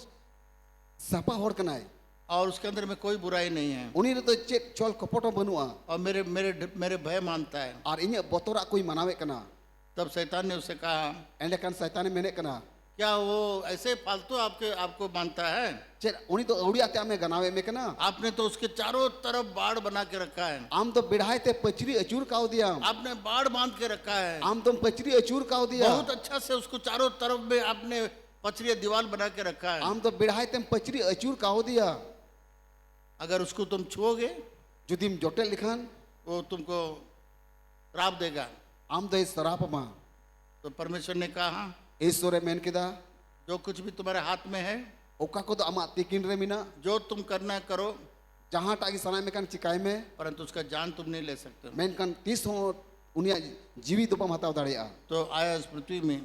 सपा होड़ कनाय और उसके अंदर में कोई बुराई नहीं है उनी रे तो चेत चोल कपटो बनुआ और मेरे भय मानता है। और इने बतोरा कोई मनावे कना तब शैतान ने उससे कहा, एंडे कान शैतान मेने कना क्या वो ऐसे फालतू आपको मानता है? चेत उनी तो औड़िया ते हमें गनावे में कना आपने तो उसके चारों तरफ बाढ़ बना के रखा है। आम तो बिढ़ाई ते पचरी अचूर काव दिया आपने बाढ़ बांध के रखा है। आम तो पचरी अचूर काव दिया बहुत अच्छा से उसको चारों तरफ में आपने पचरी दीवार बना के रखा है। आम तो बिढ़ाई ते पचरी अचूर काव दिया अगर उसको तुम छुओगे judim jotel likhan वो तुमको श्राप देगा। am doi sarapama तो परमेश्वर ने कहा Ishore men kida जो कुछ भी तुम्हारे हाथ में है oka ko do ama tikin re mina जो तुम करना करो, jahan ta gi sanai me kan chikai me परंतु उसका जान तुम नहीं ले सकते हो। men kan tis ho unia jiwi do pam hataw dareya तो आया इस पृथ्वी में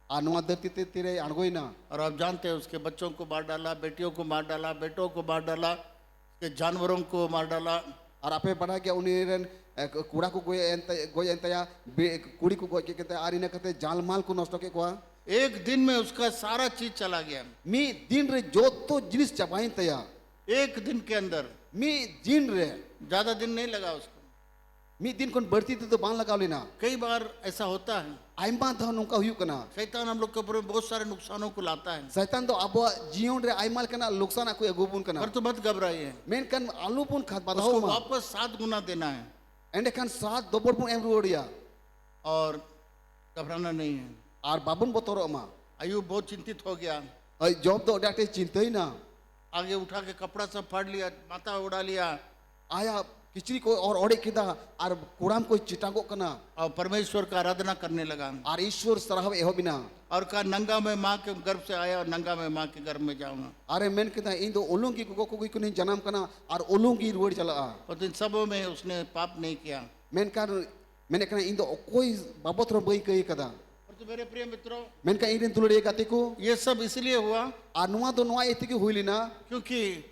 ar noa dharti te tire angoina और आप जानते हैं उसके बच्चों को मार डाला, बेटियों को मार डाला, बेटों को मार डाला, उसके जानवरों को मार डाला। ar ape pada kya uni ren kura ko goi entaya kuri ko goi ke kete ar ina kate jal mal ko nosto ke kwa एक दिन में उसका सारा चीज चला गया। mi din re joto jinis chapain taya एक दिन के अंदर, mi din re ज्यादा दिन नहीं लगा उसको। mi din kon berti te to bang lagaw lina कई बार ऐसा होता है, aima tha nongka huyuk kana शैतान हम लोग के ऊपर बहुत सारे नुकसानों को लाता है। Saitan do abo jion re aimal kana luksan aku agubun kana पर तो मत घबराइए, men kan alu pun khat उसको badaw ma वापस 7 गुना देना है ende kan saat dobor pun em ruodia और घबराना नहीं है। ar babun botoro ma Ayub बहुत चिंतित हो गया, ai job do date chintai na आगे उठा के कपड़ा सब फाड़ लिया, माथा उड़ा लिया aya kichri ko और ode kida ar kuram ko chitago kana और परमेश्वर का आराधना करने लगा ar ishwar sarahab ehobina और कहा नंगा मैं माँ के गर्भ से आया और नंगा मैं माँ के गर्भ में जाऊंगा। are men kida in do olungi ko ko ko ni janam kana ar olungi ruor chala और इन सबों में उसने पाप नहीं किया। men kan men kana in do koi babot ro bai kai kada और तो मेरे प्रिय मित्रों, men kan irin tulure gatiku ये सब इसलिए हुआ ar noa do noa etiki huilina क्योंकि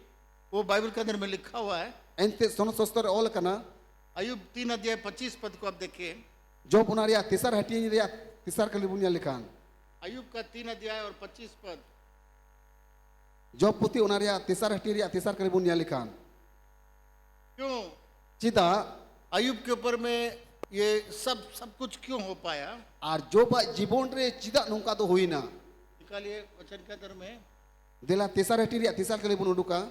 वो बाइबल के अंदर में लिखा हुआ है। ente sono sostor ol kana Ayub 3 अध्याय 25 पद को आप देखिए। job unaria tisar hati ria tisar kalibunya likan Ayub का 3 अध्याय और 25 पद। job puti unaria tisar hati ria tisar kalibunya likan क्यों cida अयुब के ऊपर में ये सब कुछ क्यों हो पाया? ar job jibon re cida nongka do huina निकालिए वचन के अंदर में, dela tisar hati ria tisar kalibun uduka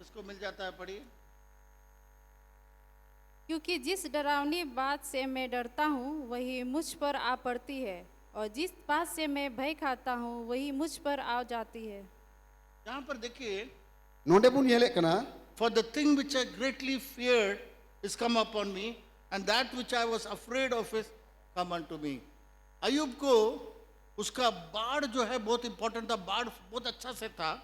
इसको मिल जाता है, पढ़िए। क्योंकि जिस डरावनी बात से मैं डरता हूँ वही मुझ पर आ पड़ती है और जिस बात से मैं भय खाता हूँ वही मुझ पर आ जाती है। यहाँ पर देखिए, nonde bun yele kana for the thing which I greatly feared is come upon me and that which I was afraid of is come unto me। Ayub को उसका बाढ़ जो है बहुत इंपॉर्टेंट था, बाढ़ बहुत अच्छा से था,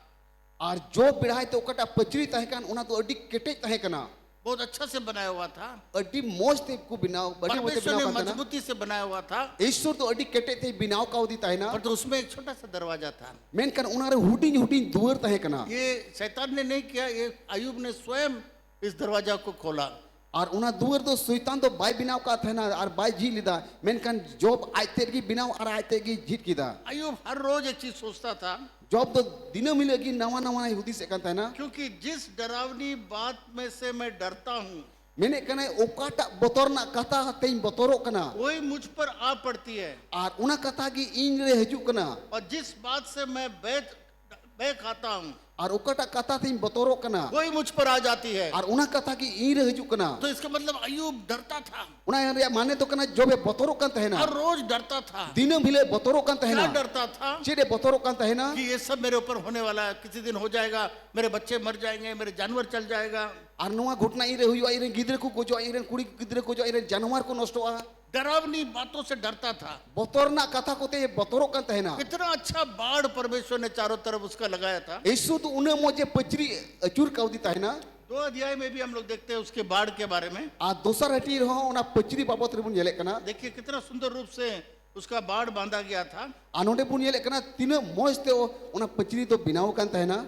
ar job bidhai te okata pachri tahekan ona to adi ketej tahekana बहुत अच्छा से बनाया हुआ था, adi moj te ku binau badi mote परमेश्वर ने binau kana मजबूती से बनाया हुआ था, ishwar to adi ketej te binau ka udi tahena पर तो उसमें एक छोटा सा दरवाजा था। men kan unare hudin hudin duar tahekana ये शैतान ने नहीं किया, ये अयुब ने स्वयं इस दरवाजा को खोला। ar una duar do suitan do bai binau ka thena ar bai ji lida men kan job aite gi binau ar aite gi jit kida Ayub हर रोज एक चीज सोचता था, job do dina milegi nawa nawa hudis ekan thena क्योंकि जिस डरावनी बात में से मैं डरता हूँ mene kana okata botorna kata tein botorok kana वही मुझ पर आ पड़ती है, ar una kata gi in re haju kana और जिस बात से मैं भय खाता हूँ ar okata kata tein botorok kana वही मुझ पर आ जाती है। ar una kata gi in re haju kana तो इसका मतलब अयुब डरता था, una rea mane to kana jobe botorok kan her tahena रोज डरता था। dinam hile botorok kan क्या tahena डरता था? chede botorok kan tahena कि ये सब मेरे ऊपर होने वाला है, किसी दिन हो जाएगा, मेरे बच्चे मर जाएंगे, मेरे जानवर चल जाएगा। ar noa ghotna ire huyua ire gidre ko gojo ire kuri gidre ko gojo ire januar ko nostoa डरावनी बातों से डरता था। botorna kata ko te botorok kan tahena कितना अच्छा बाढ़ परमेश्वर ने चारों तरफ उसका लगाया था। Yesu tu una moje pachri acur kau di tahena 2 अध्याय में भी हम लोग देखते हैं उसके बाढ़ के बारे में। a dosar hati ho ona pachri babot rebun yelek kana देखिए कितना सुंदर रूप से उसका बाढ़ बांधा गया था। anonde pun yelek kana tina moj te ona pachri to binau kan tahena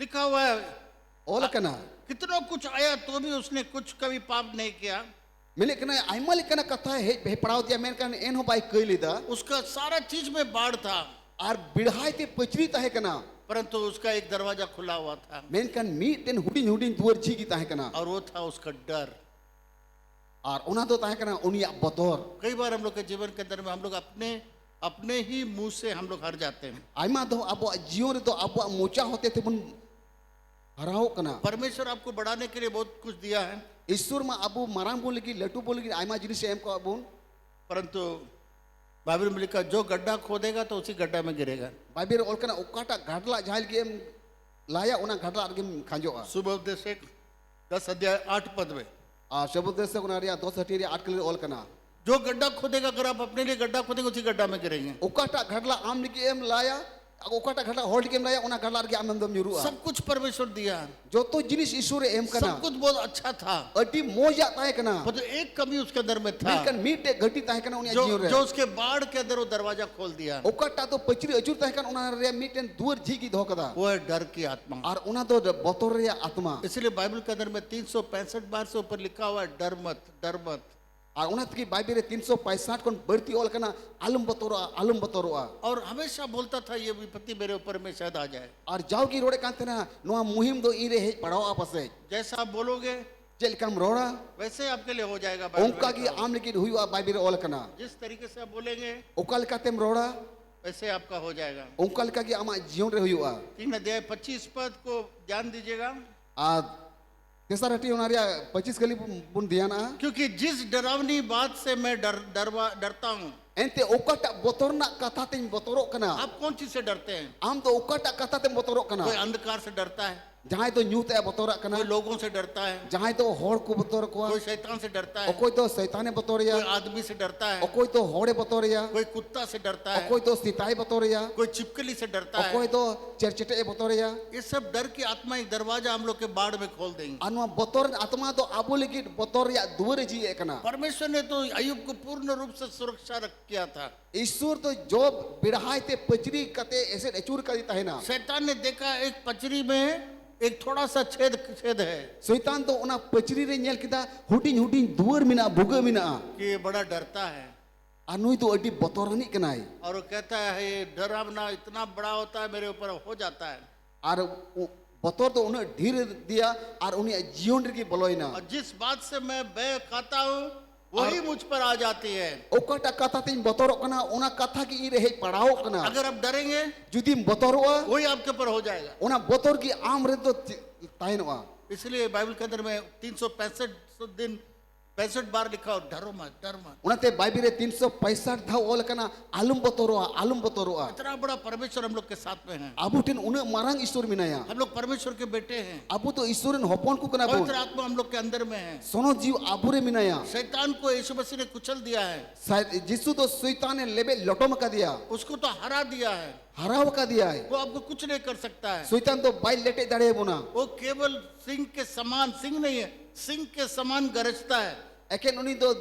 लिखा हुआ है, ola kana कितना कुछ आया तो भी उसने कुछ कभी पाप नहीं किया। mele kana aima lekana katha he padau dia men kan en ho bai kai lida उसका सारा चीज में बाढ़ था, ar bidhai te pachri tahe kana परंतु उसका एक दरवाजा खुला हुआ था men kan mi ten hudin hudin duar ji gi tahe kana और वो था उसका डर। ar ona do tahe kana unia botor कई बार हम लोग के जीवन के अंदर में हम लोग अपने ही मुंह से हम लोग हार जाते हैं। aima do abo jion re do abo mocha hote te bun harao kana परमेश्वर आपको बढ़ाने के लिए बहुत कुछ दिया है, ईश्वर मा अबु मारांग बोल लगी लटू बोल लगी आयमा जिनिस एम को अबुन परंतु बाइबल में लिखा जो गड्ढा खोदेगा तो उसी गड्ढा में गिरेगा। बाइबल ऑल कना ओकाटा घाटला जहाल गेम लाया उना घाटला गेम खांजोआ सुबोपदेश 10 अध्याय 8 पद में आ शब्द से उना रिया 2 हटी रिया 8 के ऑल कना जो गड्ढा खोदेगा, अगर आप अपने लिए गड्ढा खोदेंगे उसी गड्ढा में गिरेंगे। ओकाटा घाटला आम लिकी एम लाया ओकाटा घाटला होल्ड गेम लाया उना घाटला गे आम दम जुरुआ सब कुछ परमेश्वर दिया, जो तो जिनिस ईश्वर एम कना सब कुछ बहुत अच्छा था, अटी मोजा ताहे कना परंतु एक कमी उसके अंदर में था मिलकन मीटे घटी ताहे कना उनी जो जीवन रे जो उसके बाढ़ के अंदर वो दरवाजा खोल दिया। ओकाटा तो पचरी अचुर ताहे कना उना रे मीटेन दुवर झीकी धो कदा वो है डर की आत्मा। और उना तो बतौर रे आत्मा इसलिए बाइबल के अंदर में 365 बार से ऊपर लिखा हुआ है डर मत, डर मत। और उना की बाइबल रे 365 कोन बढ़ती ऑल कना आलम बतौरआ और हमेशा बोलता था ये विपत्ति मेरे ऊपर में शायद आ जाए। और जाओ की रोड़े कांते ना नोआ मुहिम दो इरे हे पड़ाओ आपसे जैसा आप बोलोगे जेलकम रोड़ा वैसे आपके लिए हो जाएगा। बाइबल ओंका में की आम लिखी हुई बाइबल रे ऑल कना जिस तरीके से आप बोलेंगे ओकल कातेम रोड़ा वैसे आपका हो जाएगा। ओंकल का की आमा जीवन रे हुआ 3 अध्याय 25 पद को ध्यान दीजिएगा। आ तेसर हटी उना रिया 25 गली बुन दियाना क्योंकि जिस डरावनी बात से मैं डरता हूँ। एंते ओकाटा बतौरना कथा तेम बतौरो कना आप कौन चीज से डरते हैं? आम तो ओकाटा कथा तेम बतौरो कना कोई अंधकार से डरता है, जहां तो न्यूत है बतौरा कना कोई लोगों से डरता है, जहां तो होड़ को बतौर को कोई शैतान से डरता है, कोई तो शैताने बतौरिया कोई आदमी से डरता है, कोई तो होड़े बतौरिया कोई कुत्ता से डरता है, कोई तो सिताई बतौरिया कोई छिपकली से डरता है। कोई तो चरचटे बतौरिया ये सब डर की आत्मा एक दरवाजा हम लोग के बाढ़ में खोल देंगे। अनवा बतौर आत्मा तो आबो लगी बतौरिया दुवर जी एकना परमेश्वर ने तो अय्यूब को पूर्ण रूप से सुरक्षा रख किया था। ईश्वर तो जॉब बिढ़ाते पचरी कते ऐसे अचूर कर देता है ना शैतान ने देखा एक पचरी में एक थोड़ा सा छेद है शैतान तो उना पचरी रे नेल किदा हुटिंग हुटिंग दुवर मिना भुगा मिना कि ये बड़ा डरता है अनुई तो अड्डी बतौरानी कनाई और वो कहता है ये डरावना इतना बड़ा होता है मेरे ऊपर हो जाता है। और बतौर तो उन्हें धीरे दिया और उन्हें जीवन रे की बलोइना और जिस बात से मैं भय खाता हूँ वही मुझ पर आ जाती है। ओकाटा कथा तीन बतौर कना उना कथा की इरे हे पढ़ाओ कना अगर आप डरेंगे जुदी बतौरवा वही आपके ऊपर हो जाएगा। उना बतौर की आम रे तो ताइनवा इसलिए बाइबल के अंदर में 365 दिन 65 बार लिखा हो डरो मत, डर मत। उनाते बाइबल रे 365 धा ओल कना आलम बतौरवा इतना बड़ा परमेश्वर हम लोग के साथ में है। अबु टिन उन मारंग ईश्वर मिनाया हम लोग परमेश्वर के बेटे हैं। अबु तो ईश्वरन होपन को कना पवित्र आत्मा हम लोग के अंदर में है। सोनो जीव आबुरे मिनाया शैतान को यीशु मसीह ने कुचल दिया है, शायद जिसु तो शैतान ने लेबे लटोम का दिया उसको तो हरा दिया है, हराव का दिया है वो आपको कुछ नहीं कर सकता है। शैतान तो बाइल लेटे दड़े बुना वो केवल सिंह के समान, सिंह नहीं है, सिंह के समान गरजता है। एकेन उनी तो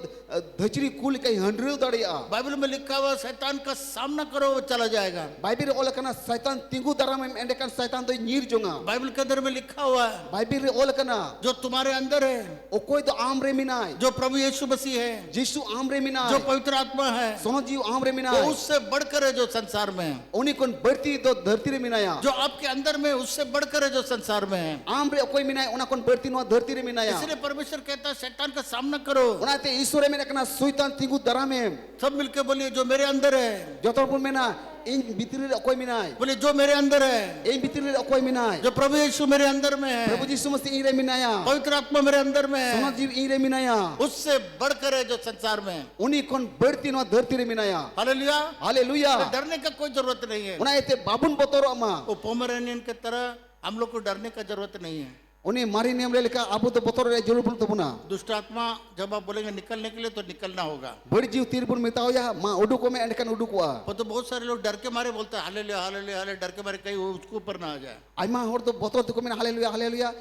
धचरी कुल कई हंड्रेड दड़िया बाइबल में लिखा हुआ शैतान का सामना करो वो चला जाएगा। बाइबल ओल कना शैतान तिंगु दरा में एंडे शैतान तो नीर जोंगा बाइबल के अंदर में लिखा हुआ है बाइबल रे ओल कना जो तुम्हारे अंदर है, ओ कोई तो आम रे मिनाय जो प्रभु यीशु मसीह है, जिसु आम रे मिनाय जो पवित्र आत्मा है, सोनो जीव आम रे वो मिनाय उससे बढ़कर है जो संसार में है। उनी कोन बढ़ती तो धरती रे मिनाया जो आपके अंदर में उससे बढ़कर है जो संसार में है। आम रे कोई मिनाय उना कोन बढ़ती नो धरती रे मिनाया इसलिए परमेश्वर कहता है शैतान का सामना करो। उनाते ईश्वर में कना शैतान तिंगु दरा में सब मिलके बोलिए जो मेरे अंदर है, जतोपुर में ना इन भीतरी रे कोई मिनाय बोलिए जो मेरे अंदर है, इन भीतरी रे कोई मिनाय जो प्रभु यीशु मेरे अंदर में है, प्रभु यीशु मसीह रे मिनाया पवित्र आत्मा मेरे अंदर में सोनो है, जीव रे मिनाया उससे बढ़कर है जो संसार में है। उनी कोन बढ़ती नो धरती रे मिनाया हालेलुया। हालेलुया डरने का कोई जरूरत नहीं है। उना एते बाबुन बतोरो अमा वो पोमेरेनियन के तरह हम लोग को डरने का जरूरत नहीं है। उनी मारी नियम रे लिखा आबु तो बतोरो रे जरूर तो बुना दुष्ट आत्मा जब आप बोलेंगे निकलने के लिए तो निकलना होगा। बड़ी जीव तीर बुन मिताओ या मां उडुको में एंडकन उडुकोआ वो तो बहुत सारे लोग डर के मारे बोलते हैं हालेलुया हालेलुया हालेलुया, डर के मारे कहीं वो उसके ऊपर ना आ जाए। आइमा होर तो बतोर तो में हालेलुया हालेलुया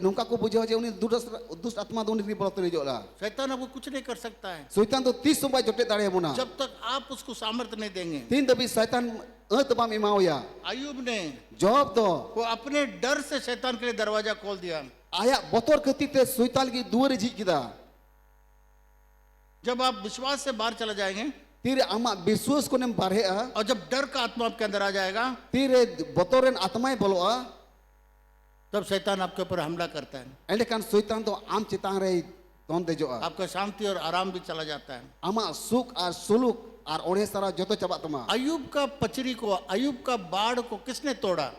नोंका को बुझाओ जे उनी दुष्ट आत्मा दोन री बतोर रे जोला शैतान आपको कुछ नहीं कर सकता है शैतान तो 30 सुबह जोटे दाड़े बुना जब तक आप उसको सामर्थ्य नहीं देंगे। तीन दबी शैतान तबाम इमाओ या अय्यूब ने जवाब दो वो अपने डर से शैतान के लिए दरवाजा खोल दिया। आया बतौर खतीते शैतान की दुवर जी किदा जब आप विश्वास से बाहर चला जाएंगे तीर आमा विश्वास को नेम बारहे और जब डर का आत्मा आपके अंदर आ जाएगा तीरे बतौरन आत्माए बोलोआ तब शैतान आपके ऊपर हमला करता है। एंडकन शैतान तो आम चितांग रे दोन देजोआ आपका शांति और आराम भी चला जाता है। आमा सुख और सुलुक और ओढ़े सारा जो तो चबा तमा अय्यूब का पचरी को, अय्यूब का बाढ़ को किसने तोड़ा?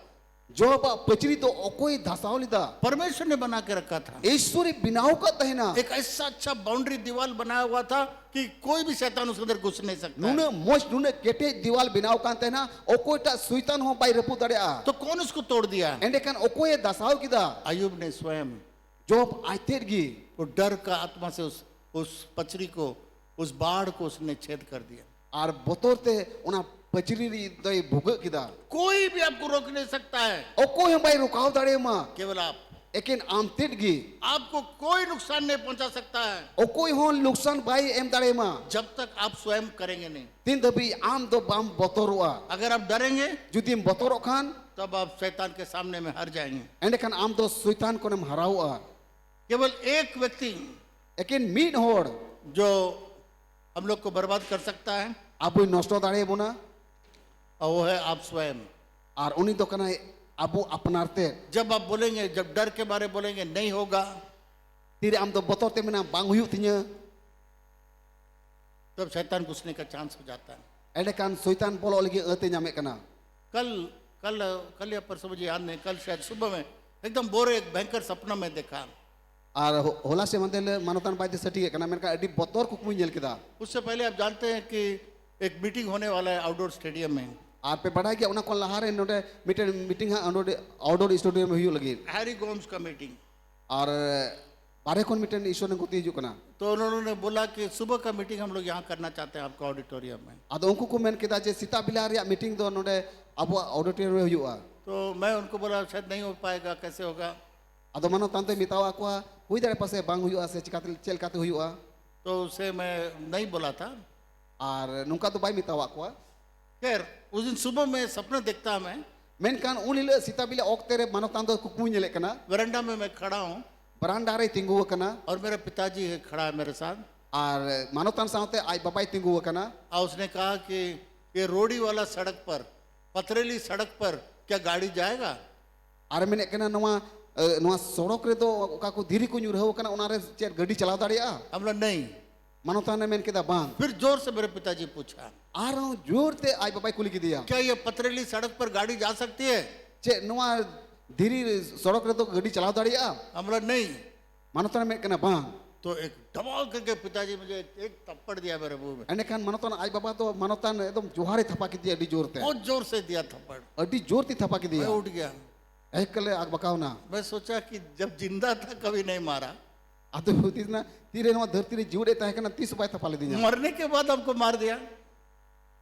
जॉब पचरी तो ओकोई धसाव लिदा परमेश्वर ने बना के रखा था। ईश्वरी बिनाव का तहना एक ऐसा अच्छा बाउंड्री दीवार बनाया हुआ था कि कोई भी शैतान उसके अंदर घुस नहीं सकता है। नुने मोच नुने केटे दीवाल बिनाव कान तहना ओकोईटा सुइतान हो बाई रपु दड़ेया तो कौन उसको तोड़ दिया? एंडेकन ओकोई धसाव किदा अय्यूब ने स्वयं जॉब आइतेर गी वो डर का आत्मा से उस पचरी को, उस बाढ़ को उसने छेद कर दिया। आर बोतोरते उना पचरी री दई भुग किदा कोई भी आपको रोक नहीं सकता है, ओकोई हम बाई रुकाव दड़े मा केवल आप। एकिन आम तेट गी आपको कोई नुकसान नहीं पहुंचा सकता है ओकोई हो नुकसान बाई एम दड़े मा जब तक आप स्वयं करेंगे नहीं। तीन दबी आम दो बाम बोतोरुआ अगर आप डरेंगे जुदीम बोतोरो खान तब आप शैतान के सामने में हार जाएंगे। एंडेकन आम दो सुइतान कोनम हराउआ केवल एक व्यक्ति एकिन मीन होड़ जो हम लोग को बर्बाद कर सकता है अबुई नष्टो दाड़े बुना और वो है आप स्वयं। और उन्हीं तो कना अबु अपनारते जब आप बोलेंगे, जब डर के बारे बोलेंगे नहीं होगा, तीरे आम दो बोतोरते मिना बांग हुयु तिnya तब शैतान घुसने का चांस हो जाता है। एंडेकन सुइतान बोलो लगी अते ᱧᱟᱢᱮ कना कल कल कल या परसों मुझे याद नहीं, कल शायद सुबह में एकदम बोरे एक भयंकर सपना में देखा। और होला से मंदेले मानतान बाय सटी कना मेनका अडी बोतोर कुकमु नेल किदा उससे पहले आप जानते हैं कि एक मीटिंग होने वाला है आउटडोर स्टेडियम में। आप पे बढ़ा गया उना को लहारे नोडे मीटिंग हा आउटडोर स्टेडियम में हुयु लगी हैरी गोम्स का मीटिंग। और बारे कोन मीटिंग ईश्वर ने गुती हिजु कना तो उन्होंने बोला कि सुबह का मीटिंग हम लोग यहाँ करना चाहते हैं आपका ऑडिटोरियम में। आदो उनको को मेन किदा जे सीता बिला रिया मीटिंग दो नोडे अब ऑडिटोरियम में हुयुआ तो मैं उनको बोला शायद नहीं हो पाएगा, कैसे होगा? आदो मानो तांते मितावा को हुई दरे पासे बांग हुयुआ से चिकाते चेल काते हुयुआ तो उसे मैं नहीं बोला था। और नुका तो बाई मितावा को खैर उस दिन सुबह में सपना देखता मैं, मेनकान उनिले सीता बिला ओक्ते रे मानो तांदो कुकमु नेले कना वरांडा में मैं खड़ा हूँ बरांडा रे तिंगु कना और मेरा पिताजी है खड़ा है मेरे साथ। और मानो तान साथे आई बाबाई तिंगु कना और उसने कहा कि ये रोडी वाला सड़क पर, पथरेली सड़क पर क्या गाड़ी जाएगा? और मेने कना नवा नवा सड़क रे दो ओका को धीरी को न्युरहु कना ओना रे चेर गाड़ी चलाव दाड़िया हम लोग नहीं। मानो तान ने मेन केदा बांग फिर जोर से मेरे पिताजी पूछा, आर जोर ते आई बाबाई कुली की दिया क्या ये पथरेली सड़क पर गाड़ी जा सकती है? चे नवा धीरी सड़क रे तो गाड़ी चलाव दाड़िया हम लोग नहीं। मानो तान मेन कना बांग तो एक धमाल करके पिताजी मुझे एक थप्पड़ दिया मेरे मुंह में। एने खान मानो तान आई बाबा तो मानो तान एकदम जोहारे थपा की दिया अडी जोर ते बहुत जोर से दिया थप्पड़। अडी जोर ती थपा की मैं दिया उठ गया। एकले आग बकाव ना मैं सोचा कि जब जिंदा था कभी नहीं मारा, आदो होती ना तीरे नवा धरती रे जीवड़े ताहे कना 30 बाय थपा ले दिया मरने के बाद हमको मार दिया।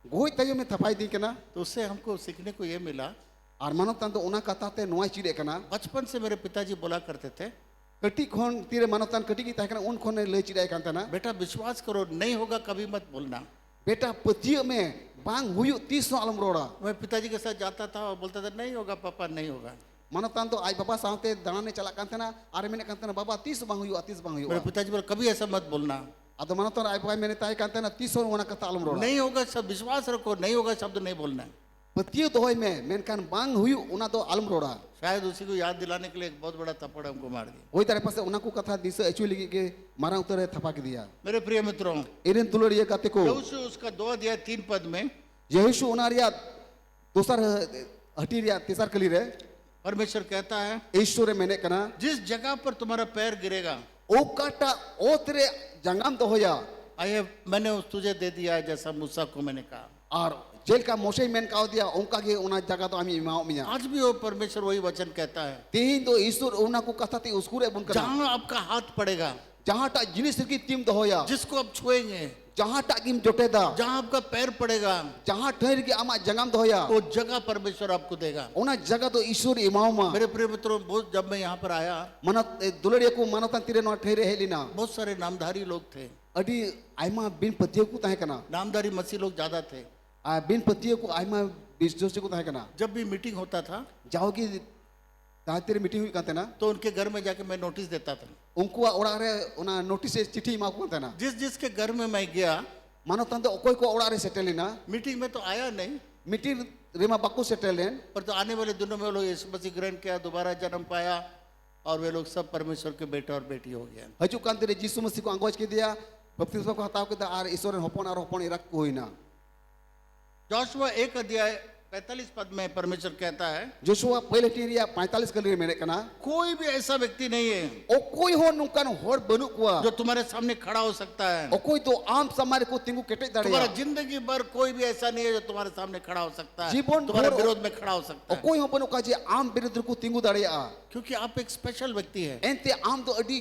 गोई तयो में थपाई दी कना तो उससे हमको सीखने को ये मिला, और मानो तान तो उना कथा ते नवा चिड़े कना बचपन से मेरे पिताजी बोला करते थे, कटी खोन तीरे मानो तान कटी की ताहे कना उन खोने ले चिड़े कांता ना बेटा विश्वास करो नहीं होगा कभी मत बोलना। बेटा पतिय में बांग हुयु 30 नो आलम रोड़ा मैं पिताजी के साथ जाता था और बोलता था नहीं होगा पापा नहीं होगा। मानो तान तो आई बाबा साथे दाने चला कांता ना आरे मैंने कांता ना बाबा 30 बांग हुयु 30 बांग हुयु मेरे पिताजी बोला कभी ऐसा मत बोलना, आदो मानो तान आई बाबा मैंने ताहे कांता ना 30 ओना कथा आलम रोड़ा नहीं होगा सब विश्वास रखो, नहीं होगा शब्द नहीं बोलना है। पतिय तो होय में मेनकान बांग हुयु उना तो आलम रोड़ा शायद उसी को याद दिलाने के लिए एक बहुत बड़ा थप्पड़ हमको मार दिया। ओई तारे पासे उना को कथा दिस अचु लगी के मारा उतरे थपा की दिया मेरे प्रिय मित्रों, इरेन तुलड़िए गाते को यहोशू उसका 2 अध्याय 3 पद में यहोशू उना रिया दोसर हटी रिया तीसर कली रे परमेश्वर कहता है ईश्वर मैंने कना जिस जगह पर तुम्हारा पैर गिरेगा ओकाटा ओतरे जंगाम तो होया आइए मैंने तुझे दे दिया है जैसा मूसा को मैंने कहा। और जेल का मोशे मेन काव दिया उनका के उना जगह तो आमी इमाओ मिया आज भी वो परमेश्वर वही वचन कहता है, तीन तो ईश्वर उना को कथा ती उसकुरे बुन कना जहां आपका हाथ पड़ेगा, जहां टा जिनिस की टीम तो होया जिसको आप छुएंगे, जहां टा गिम जोटेदा जहां आपका पैर पड़ेगा जहां ठहर के आमा जंगाम तो होया वो जगह परमेश्वर आपको देगा। उना जगह तो ईश्वर इमाओ मा मेरे प्रिय मित्रों, बहुत जब मैं यहाँ पर आया मन दुलड़िए को मानता तीरे नो ठहरे हेलिना बहुत सारे नामधारी लोग थे, अडी आइमा बिन पतिय को ताहे कना नामधारी मसीह लोग ज्यादा थे। आ बिन पतिय को आइमा बिजोस को ताहे कना जब भी मीटिंग होता था जाओगी ता तेरे मीटिंग हुई काते ना तो उनके घर में जाके मैं नोटिस देता था। उनको ओड़ा रे उना नोटिस चिट्ठी मा को काते ना जिस जिसके घर में मैं गया मानो तंदो ओकोय को ओड़ा रे सेटलिना मीटिंग में तो आया नहीं, मीटिंग रेमा बाकू सेटलेन पर तो आने वाले दिनों में वो लोग यीशु मसीह ग्रहण किया, दोबारा जन्म पाया और वे लोग सब परमेश्वर के बेटे और बेटी हो गए। हजू कांते रे यीशु मसीह को अंगोज के दिया बपतिस्मा को हताव के दा आर ईश्वर होपन और होपन इरक को होइना जोशुआ 1 अध्याय 45 पद में परमेश्वर कहता है, Joshua pele tiria 45 kali menek kana. कोई भी ऐसा व्यक्ति नहीं है Okoi ho nungkan hor banuk kuah. जो तुम्हारे सामने खड़ा हो सकता है। Okoi to am samare ko tinggu ketek तुम्हारा dare. जिंदगी भर कोई भी ऐसा नहीं है जो तुम्हारे सामने खड़ा हो सकता है, जीवन तुम्हारे भर- विरोध में खड़ा हो सकता है, Okoi ho banuk ka je am biruddh ko tinggu dare. क्योंकि आप एक स्पेशल व्यक्ति है। Ente am do adi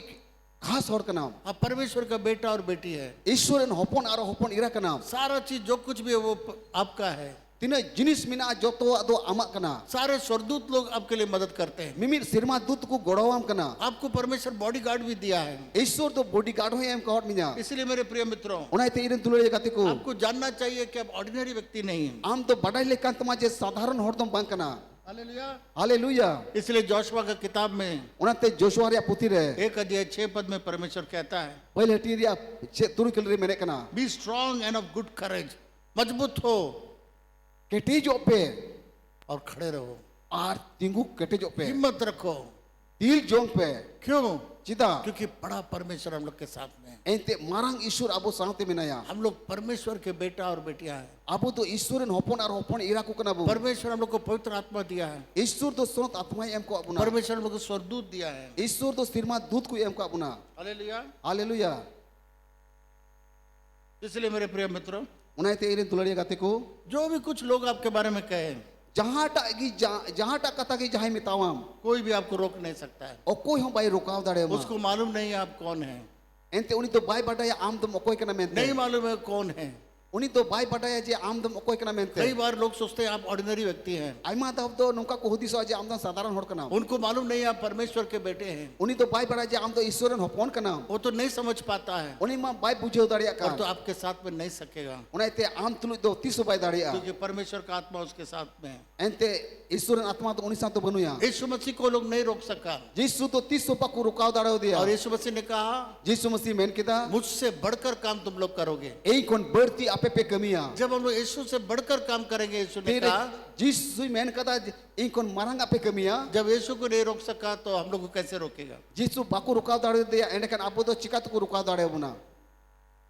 khas hor kana. आप परमेश्वर का बेटा और बेटी है। Ishwaran hopon aro hopon ira kana. सारा चीज जो कुछ भी है वो आपका है। Tina jinis mina joto ado amak kana. सारे स्वर्गदूत लोग आपके लिए मदद करते हैं। Mimit sirma dut ko godawam kana. आपको परमेश्वर बॉडीगार्ड भी दिया है। Ishwar to bodyguard ho em ka hor minya. इसलिए मेरे प्रिय मित्रों, Onai te iren tulare gate ko. आपको जानना चाहिए कि आप ऑर्डिनरी व्यक्ति नहीं हैं। Am to badai lekan tama je sadharan hor dom bang kana. Hallelujah. Hallelujah. इसलिए जोशुआ का किताब में Onate Joshua ria puthi re. 1 अध्याय 6 पद में परमेश्वर कहता है, Pele tiria turu kali menek kana. Be strong and of good courage, मजबूत हो Keti jok pe. और खड़े रहो, Ar tinggu keti jok pe. हिम्मत रखो। Til jong pe. क्यों? Cita. क्योंकि बड़ा परमेश्वर हम लोग के साथ में है। Ente marang Ishwar abo sangte menaya. हम लोग परमेश्वर के बेटा और बेटियां हैं। Abo to Ishwaran hopon ar hopon ira ko kana bu. परमेश्वर हम लोग को पवित्र आत्मा दिया है। Ishwar to sonat atmai em ko abuna. परमेश्वर हम लोग को स्वर्गदूत दिया है। Ishwar to sirma dut ko em ko abuna. Hallelujah. Hallelujah. इसलिए मेरे प्रिय मित्रों, Onai te iren tulare gate ko. जो भी कुछ लोग आपके बारे में कहें, Jaha ta kata ki jahai mitawam. कोई भी आपको रोक नहीं सकता है। Okoi hon bai rokaw dare ma. उसको मालूम नहीं है आप कौन हैं, Ente uni to bai badaya am dom okoi kana नहीं mente. मालूम है कौन है। Uni to bai badaya je am dom okoi kana कई mente. बार लोग सोचते हैं आप ऑर्डिनरी व्यक्ति हैं, Aima dab do nungka ko hudiso je am dom sadharan hor kana. उनको मालूम नहीं है आप परमेश्वर के बेटे हैं। Uni to bai badaya je am do Ishwaran hopon kana. वो तो नहीं समझ पाता है Uni ma bai bujhau dare और तो ka. आपके साथ में नहीं सकेगा, Onai te am tulu do tisu bai dare. क्योंकि परमेश्वर का आत्मा उसके साथ में है। Ente Ishwaran atma to uni sa to banuya. यीशु मसीह को लोग नहीं रोक सका Jisu to tisu pa ko rokaw dare dia. और यीशु मसीह ने कहा, Jisu mesti men kita. मुझसे बढ़कर काम तुम लोग करोगे। Ei kon berti ape pe kamiya. जब हम लोग यीशु से बढ़कर काम करेंगे, यीशु ने Tere कहा, Jisu men kata ei kon marang ape kamiya. जब यीशु को नहीं रोक सका तो हम लोग को कैसे रोकेगा। Jisu baku rokaw dare dia. Endekan abo to chika to ko rokaw dare buna.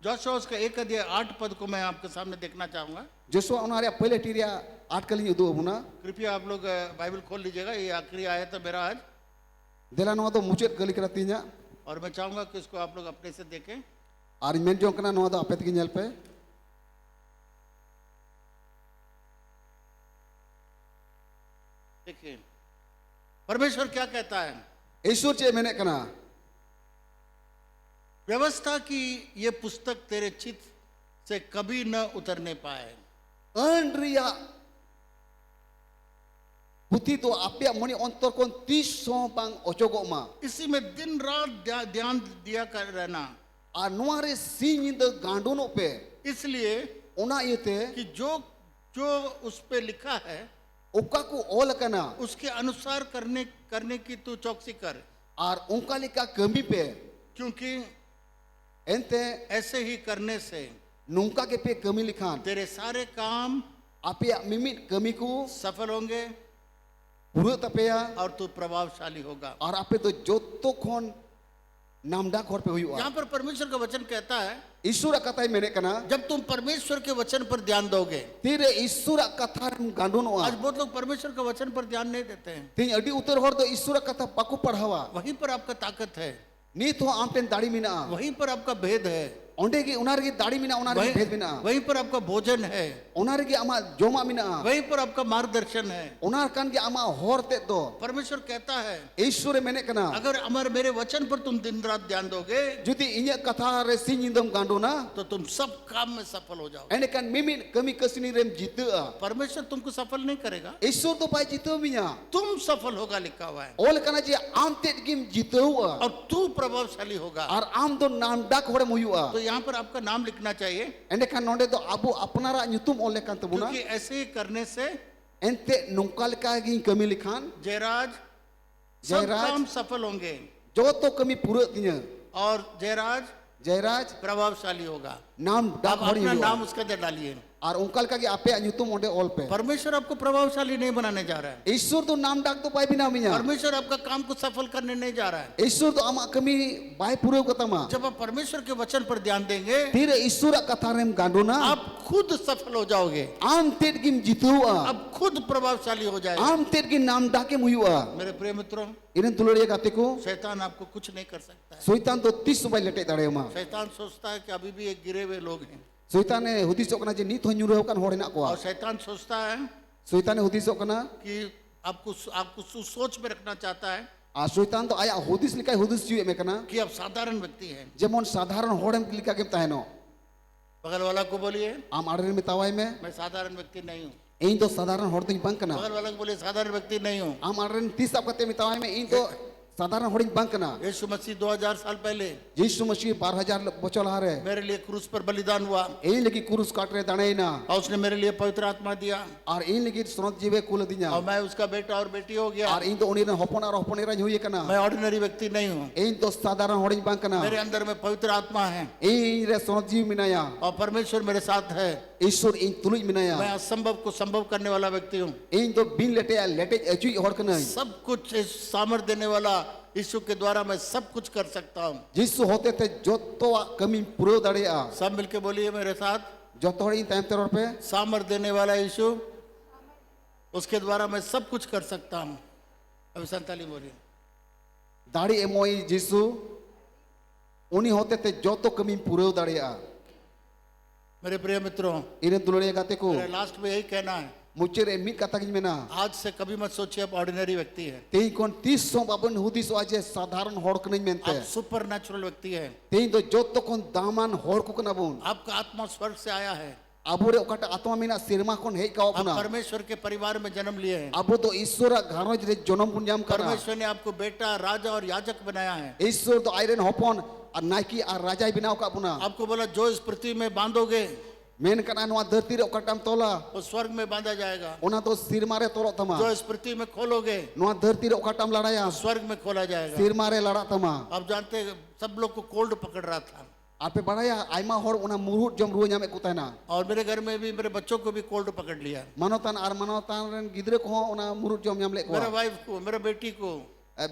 Joshua उसका 1 अध्याय 8 पद को मैं आपके सामने देखना चाहूंगा। Joshua onaria pele tiria 8 kali udu buna. कृपया आप लोग बाइबल खोल लीजिएगा, ये आखिरी आयत है मेरा आज, Dela noa do mucet kali keratinya. और मैं चाहूंगा कि इसको आप लोग अपने से देखें। Ar men jong kana noa do ape tegi nyel pe. देखिए परमेश्वर क्या कहता है। Ishwar che menek kana. व्यवस्था की ये पुस्तक तेरे चित्त से कभी न उतरने पाए। An ria puti to ape moni ontor kon tiso bang ojogok ma. इसी में दिन रात ध्यान दिया कर रहना, Ar noa re sin the gandono pe. इसलिए Ona iete कि जो जो उस पे लिखा है oka ko ol kana. उसके अनुसार करने की तू चौकसी कर, Ar onka lika kami pe. क्योंकि Ente ऐसे ही करने से nungka ke pe kami likhan. तेरे सारे काम Ape mimit kami ku सफल होंगे pura tapea. और तू प्रभावशाली होगा। Ar ape to joto kon namdak hor pe huyua. यहाँ पर परमेश्वर का वचन कहता है, Ishura katai menek kana. जब तुम परमेश्वर के वचन पर ध्यान दोगे। Tire Ishura kathan gandono आज a. बहुत लोग परमेश्वर के वचन पर ध्यान नहीं देते हैं, Ting adi utar hor do Ishura kata paku padhawa. वहीं पर आपका ताकत है, Nit ho amten dadi mina. वहीं पर आपका भेद है, Onde gi unar gi dadi mina unar gi bhed mina. वहीं पर आपका भोजन है, Unar gi ama joma mina. वहीं पर आपका मार्गदर्शन है। Unar kan gi ama hor te do. परमेश्वर कहता है, Ishura menek kana. अगर हमारे मेरे वचन पर तुम दिन रात ध्यान दोगे Judi inya katha re sinyindam gandona. तो तुम सब काम में सफल हो जाओगे। Ene kan mimit kami kesini rem jitu a. परमेश्वर तुमको सफल नहीं करेगा, Ishur to pai jitu minya. तुम सफल होगा लिखा हुआ है, Ol kana je am tet gim jitu a. और तू प्रभावशाली होगा। Ar am do namdak hore muyu a. तो यहाँ पर आपका नाम लिखना चाहिए, Ene kan nonde do abu apnara nyutum oleh kan tabuna. क्योंकि ऐसे ही करने से Ente nungkal ka gi kami likhan. Jayraj सब जयराज। काम सफल होंगे Joto kami pura tinya. और जयराज Jairaj प्रभावशाली होगा। nam आप dak hore अपना yu. नाम उसके अंदर डालिए, ᱟᱨ ᱚᱱᱠᱟ ᱞᱮᱠᱟ ᱜᱮ ᱟᱯᱮᱭᱟᱜ ᱧᱩᱛᱩᱢ ᱚᱸᱰे ᱚᱞ ᱯᱮ परमेश्वर आपको प्रभावशाली नहीं बनाने जा रहा है। ईश्वर तो नाम डाक तो बाय बिना मिया परमेश्वर आपका काम को सफल करने नहीं जा रहा है। ईश्वर तो आमा कमी बाय पुरो कतमा जब आप परमेश्वर के वचन पर ध्यान देंगे तीर ईश्वर कथा रेम गांडोना आप खुद सफल हो जाओगे, आम तेड गिम जितुआ आप खुद प्रभावशाली हो जाएगा। आम तेड गिम नाम डाके मुयुआ मेरे प्रिय मित्रों, इरन तुलड़िया गाते को शैतान आपको कुछ नहीं कर सकता है। शैतान तो 30 बाय लटे दाड़ेमा शैतान सोचता है कि अभी भी एक गिरे हुए लोग हैं, शैतान ने हुदिसो कना जे नीत हो न्यूरो कन होड़ हेना कोआ और शैतान सोचता है शैतान ने हुदिसो कना कि आपको आपको सोच में रखना चाहता है आ शैतान तो आया हुदिस लिकाय हुदिस जुए में कना कि आप साधारण व्यक्ति हैं। जेमन साधारण होड़म लिका के ताहेनो बगल वाला को बोलिए आम आड़े में तावाय में मैं साधारण व्यक्ति नहीं हूँ। इन तो साधारण होड़ दिन बंक कना बगल वाला को बोलिए साधारण व्यक्ति नहीं हूँ। आम आड़े 30 आप कते में तावाय में इन तो साधारण होड़ बंक कना यीशु मसीह 2000 साल पहले यीशु मसीह 12000 बचल हारे मेरे लिए क्रूस पर बलिदान हुआ एई लगी कुरुस काटरे दाणेना और उसने मेरे लिए पवित्र आत्मा दिया और इन लगी सनत जीवे कुल दिना और मैं उसका बेटा और बेटी हो गया। और इन तो उनी हपन और हपनेरा हुई कना मैं ऑर्डिनरी व्यक्ति नहीं हूँ, इन तो साधारण होड़ बंक कना मेरे अंदर में पवित्र आत्मा है इन रे सनत जीव मिनाया और परमेश्वर मेरे साथ है। ईश्वर इन तुलुज मिनाया मैं असंभव को संभव करने वाला व्यक्ति हूँ। इन तो बिन लेटे लेटे अचुई होड़ कना सब कुछ इस सामर्थ्य देने वाला यीशु के द्वारा मैं सब कुछ कर सकता हूँ। जिसु होते थे जोतो कमी पुरो दड़िया सब मिलके बोलिए मेरे साथ, जोतो होड़ी टाइम तेरोर पे सामर्थ्य देने वाला यीशु, उसके द्वारा मैं सब कुछ कर सकता हूँ। अभी संताली बोलिए, दाढ़ी एमोई जिसु उनी होते थे जोतो कमी पुरो दड़िया। मेरे प्रिय मित्रों, इन्हें दुलड़िया गाते को मेरा लास्ट में यही कहना है, मुझे रे मिट कथा की मेना आज से कभी मत सोचिए आप ऑर्डिनरी व्यक्ति है। तेई कोन 30 बाबन हुदिस आजे साधारण होड़ कनई मेनते आप सुपर नेचुरल व्यक्ति है। तेई तो जोतो कोन दामान होड़ को कना बुन आपका आत्मा स्वर्ग से आया है। अबुरे ओकाटा आत्मा मिना सिरमा कोन हेई काओ आप बुना परमेश्वर के परिवार में जन्म लिए हैं। अबो तो ईश्वर घरज रे जन्म बुन जाम करा परमेश्वर ने आपको बेटा, राजा और याजक बनाया है। ईश्वर तो आयरन हपन और नाइकी और राजाई बिनाव का बुना आपको बोला जो इस पृथ्वी में बांधोगे मेन कना नवा धरती रे ओकाटाम तोला वो स्वर्ग में बांधा जाएगा, ओना तो सिर मारे तोलो तमा जो इस पृथ्वी में खोलोगे नवा धरती रे ओकाटाम लड़ाया स्वर्ग में खोला जाएगा। सिर मारे लड़ा तमा आप जानते हैं सब लोग को कोल्ड पकड़ रहा था आपे बड़ाया आयमा होड़ ओना मुरुट जम रुआ नामे कुताना और मेरे घर में भी मेरे बच्चों को भी कोल्ड पकड़ लिया। मानवतान और मानवतान रेन गिदरे को ओना मुरुट जम नाम ले को मेरे वाइफ को, मेरे बेटी को,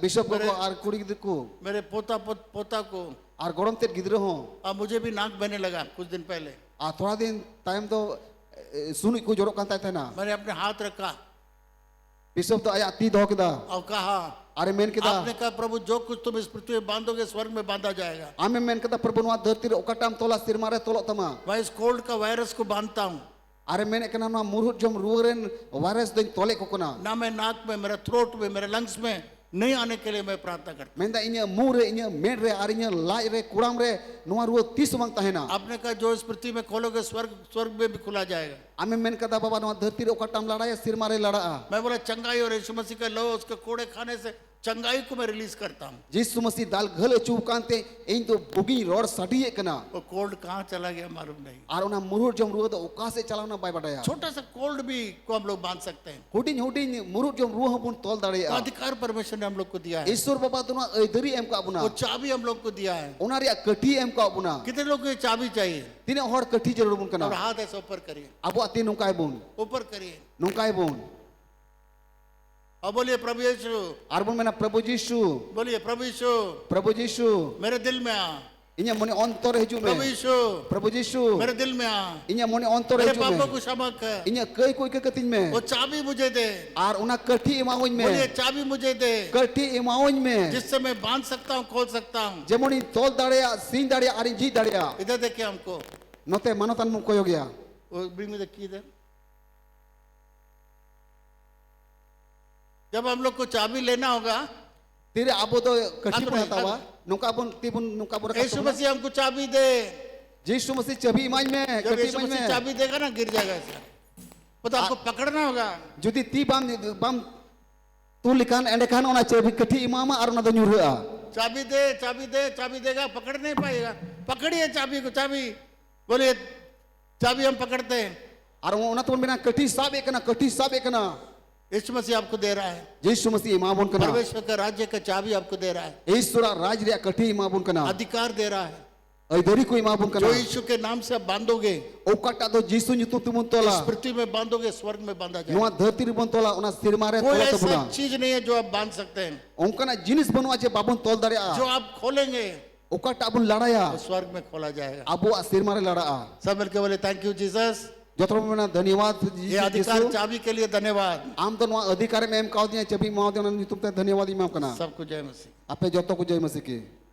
बिशप को और कुड़ी गिदरे को मेरे पोता को, और गरम तेट गिदरे हो अब मुझे भी नाक बहने लगा कुछ दिन पहले। आ थोड़ा दिन टाइम तो सुनु को जोरो कांता था ना मैंने अपने हाथ रखा बिशप तो आया ती दो किदा और कहा, अरे मेन किदा आपने कहा प्रभु जो कुछ तुम इस पृथ्वी में बांधोगे स्वर्ग में बांधा जाएगा। आमे मेन किदा प्रभु नवा धरती रे ओकाटाम तोला सिर मारे तोलो तमा मैं इस कोल्ड का वायरस को बांधता हूँ। अरे मैंने कहना ना मुरुट जम रुअरेन वायरस दिन तोले को कोना ना मैं नाक में, मेरे थ्रोट में, मेरे लंग्स में नहीं आने के लिए मैं प्रार्थना करता मेंदा इन्या मुंह रे इन्या मेड रे और इन्या लाज रे कुड़ाम रे नवा रुआ 30 मांग ताहेना हूँ। आपने कहा जो इस पृथ्वी में खोलोगे स्वर्ग में भी खुला जाएगा। आमे मेन कदा बाबा नवा धरती रे ओकाटाम लड़ाया सिर मारे लड़ा मैं बोला चंगाई और यीशु मसीह का लो उसके कोड़े खाने से चंगाई को मैं रिलीज करता हूँ। जिस मसीह दाल घले चुप कांते इन तो बुगी रोड सटिए कना वो कोल्ड कहाँ चला गया मालूम नहीं। और ओना मुरुट जम रुआ तो ओका से चलावना बाय बटाया छोटा सा कोल्ड भी को हम लोग बांध सकते हैं। हुडिन हुडिन मुरुट जम रुआ बुन तोल तो दाड़िया अधिकार परमेश्वर ने हम लोग को दिया है। ईश्वर बाबा तो ना एदरी एम का बुना वो चाबी हम लोग को दिया है। ओना रे कठी एम का बुना कितने लोग को ये चाबी चाहिए? तिने होड़ कठी जरूर बुन कना और हाथ ऐसे ऊपर करिए, अबो अति नुकाय बुन ऊपर करिए नुकाय बुन और बोलिए प्रभु यीशु, और बुन मेना प्रभु जीशु बोलिए प्रभु जीशु मेरे दिल में आ, इन्या मने अंतर हिजु प्रभु में यीशु प्रभु जीशु मेरे दिल में आ, इन्या मने अंतर मेरे हिजु पापों में को क्षमा कर, इन्या कई कोई के कतिन में वो चाबी मुझे दे, और उना कठी इमाउन में बोलिए चाबी मुझे दे कठी इमाउन में जिससे मैं बांध सकता हूँ, खोल सकता हूँ। जेमोनी तोल दाड़िया सीन दाड़िया और जी दाड़िया इधर देखिए हमको, नोते मानवतान मुको हो गया bring me the key there। जब हम लोग को चाबी लेना होगा, तेरे आबो तो कठी अब बनाता नहीं, हुआ नुका बुन तिबुन नुका बुन यीशु मसीह हमको चाबी दे। यीशु मसीह चाबी इमाइन में जब कठी यीशु इमाइन मसीह में चाबी देगा ना गिर जाएगा ऐसा, तो आपको पकड़ना होगा। जुदी ती बाम बाम तू लिखान एंडे खान ओना चाबी कठी इमामा और ओना दो न्युरआ चाबी दे, चाबी दे, चाबी देगा, पकड़ नहीं पाएगा। पकड़िए चाबी को, चाबी बोलिए चाबी हम पकड़ते हैं। और ओना तो बिना कठी साब एकना कठी साब एकना यीशु मसीह आपको दे रहा है, यीशु मसीह इमाबुन कना परमेश्वर का राज्य का चाबी आपको दे रहा है, ईश्वर राज रे कठी इमाबुन कना अधिकार दे रहा है। aidari ko imabun जो kana यीशु के नाम से आप बांधोगे okata do jisu nyutum tebun इस tola पृथ्वी में बांधोगे स्वर्ग में बांधा जाएगा noa dharti ribon tola ona sirma re कोई tola ऐसा tebuna चीज नहीं है जो आप बांध सकते हैं onkana jinis banua je babun tol जो daria आप खोलेंगे okata abun ladaya वो स्वर्ग में खोला जाएगा abu sirma re ladaa सब मिलकर बोले thank you Jesus jotor mena dhanyawad ये अधिकार jisu चाबी के लिए धन्यवाद am to noa adhikar em kau dia chabi mau dia nyutum te dhanyawad imam kana सबको जय मसीह ape joto ko jai masih ke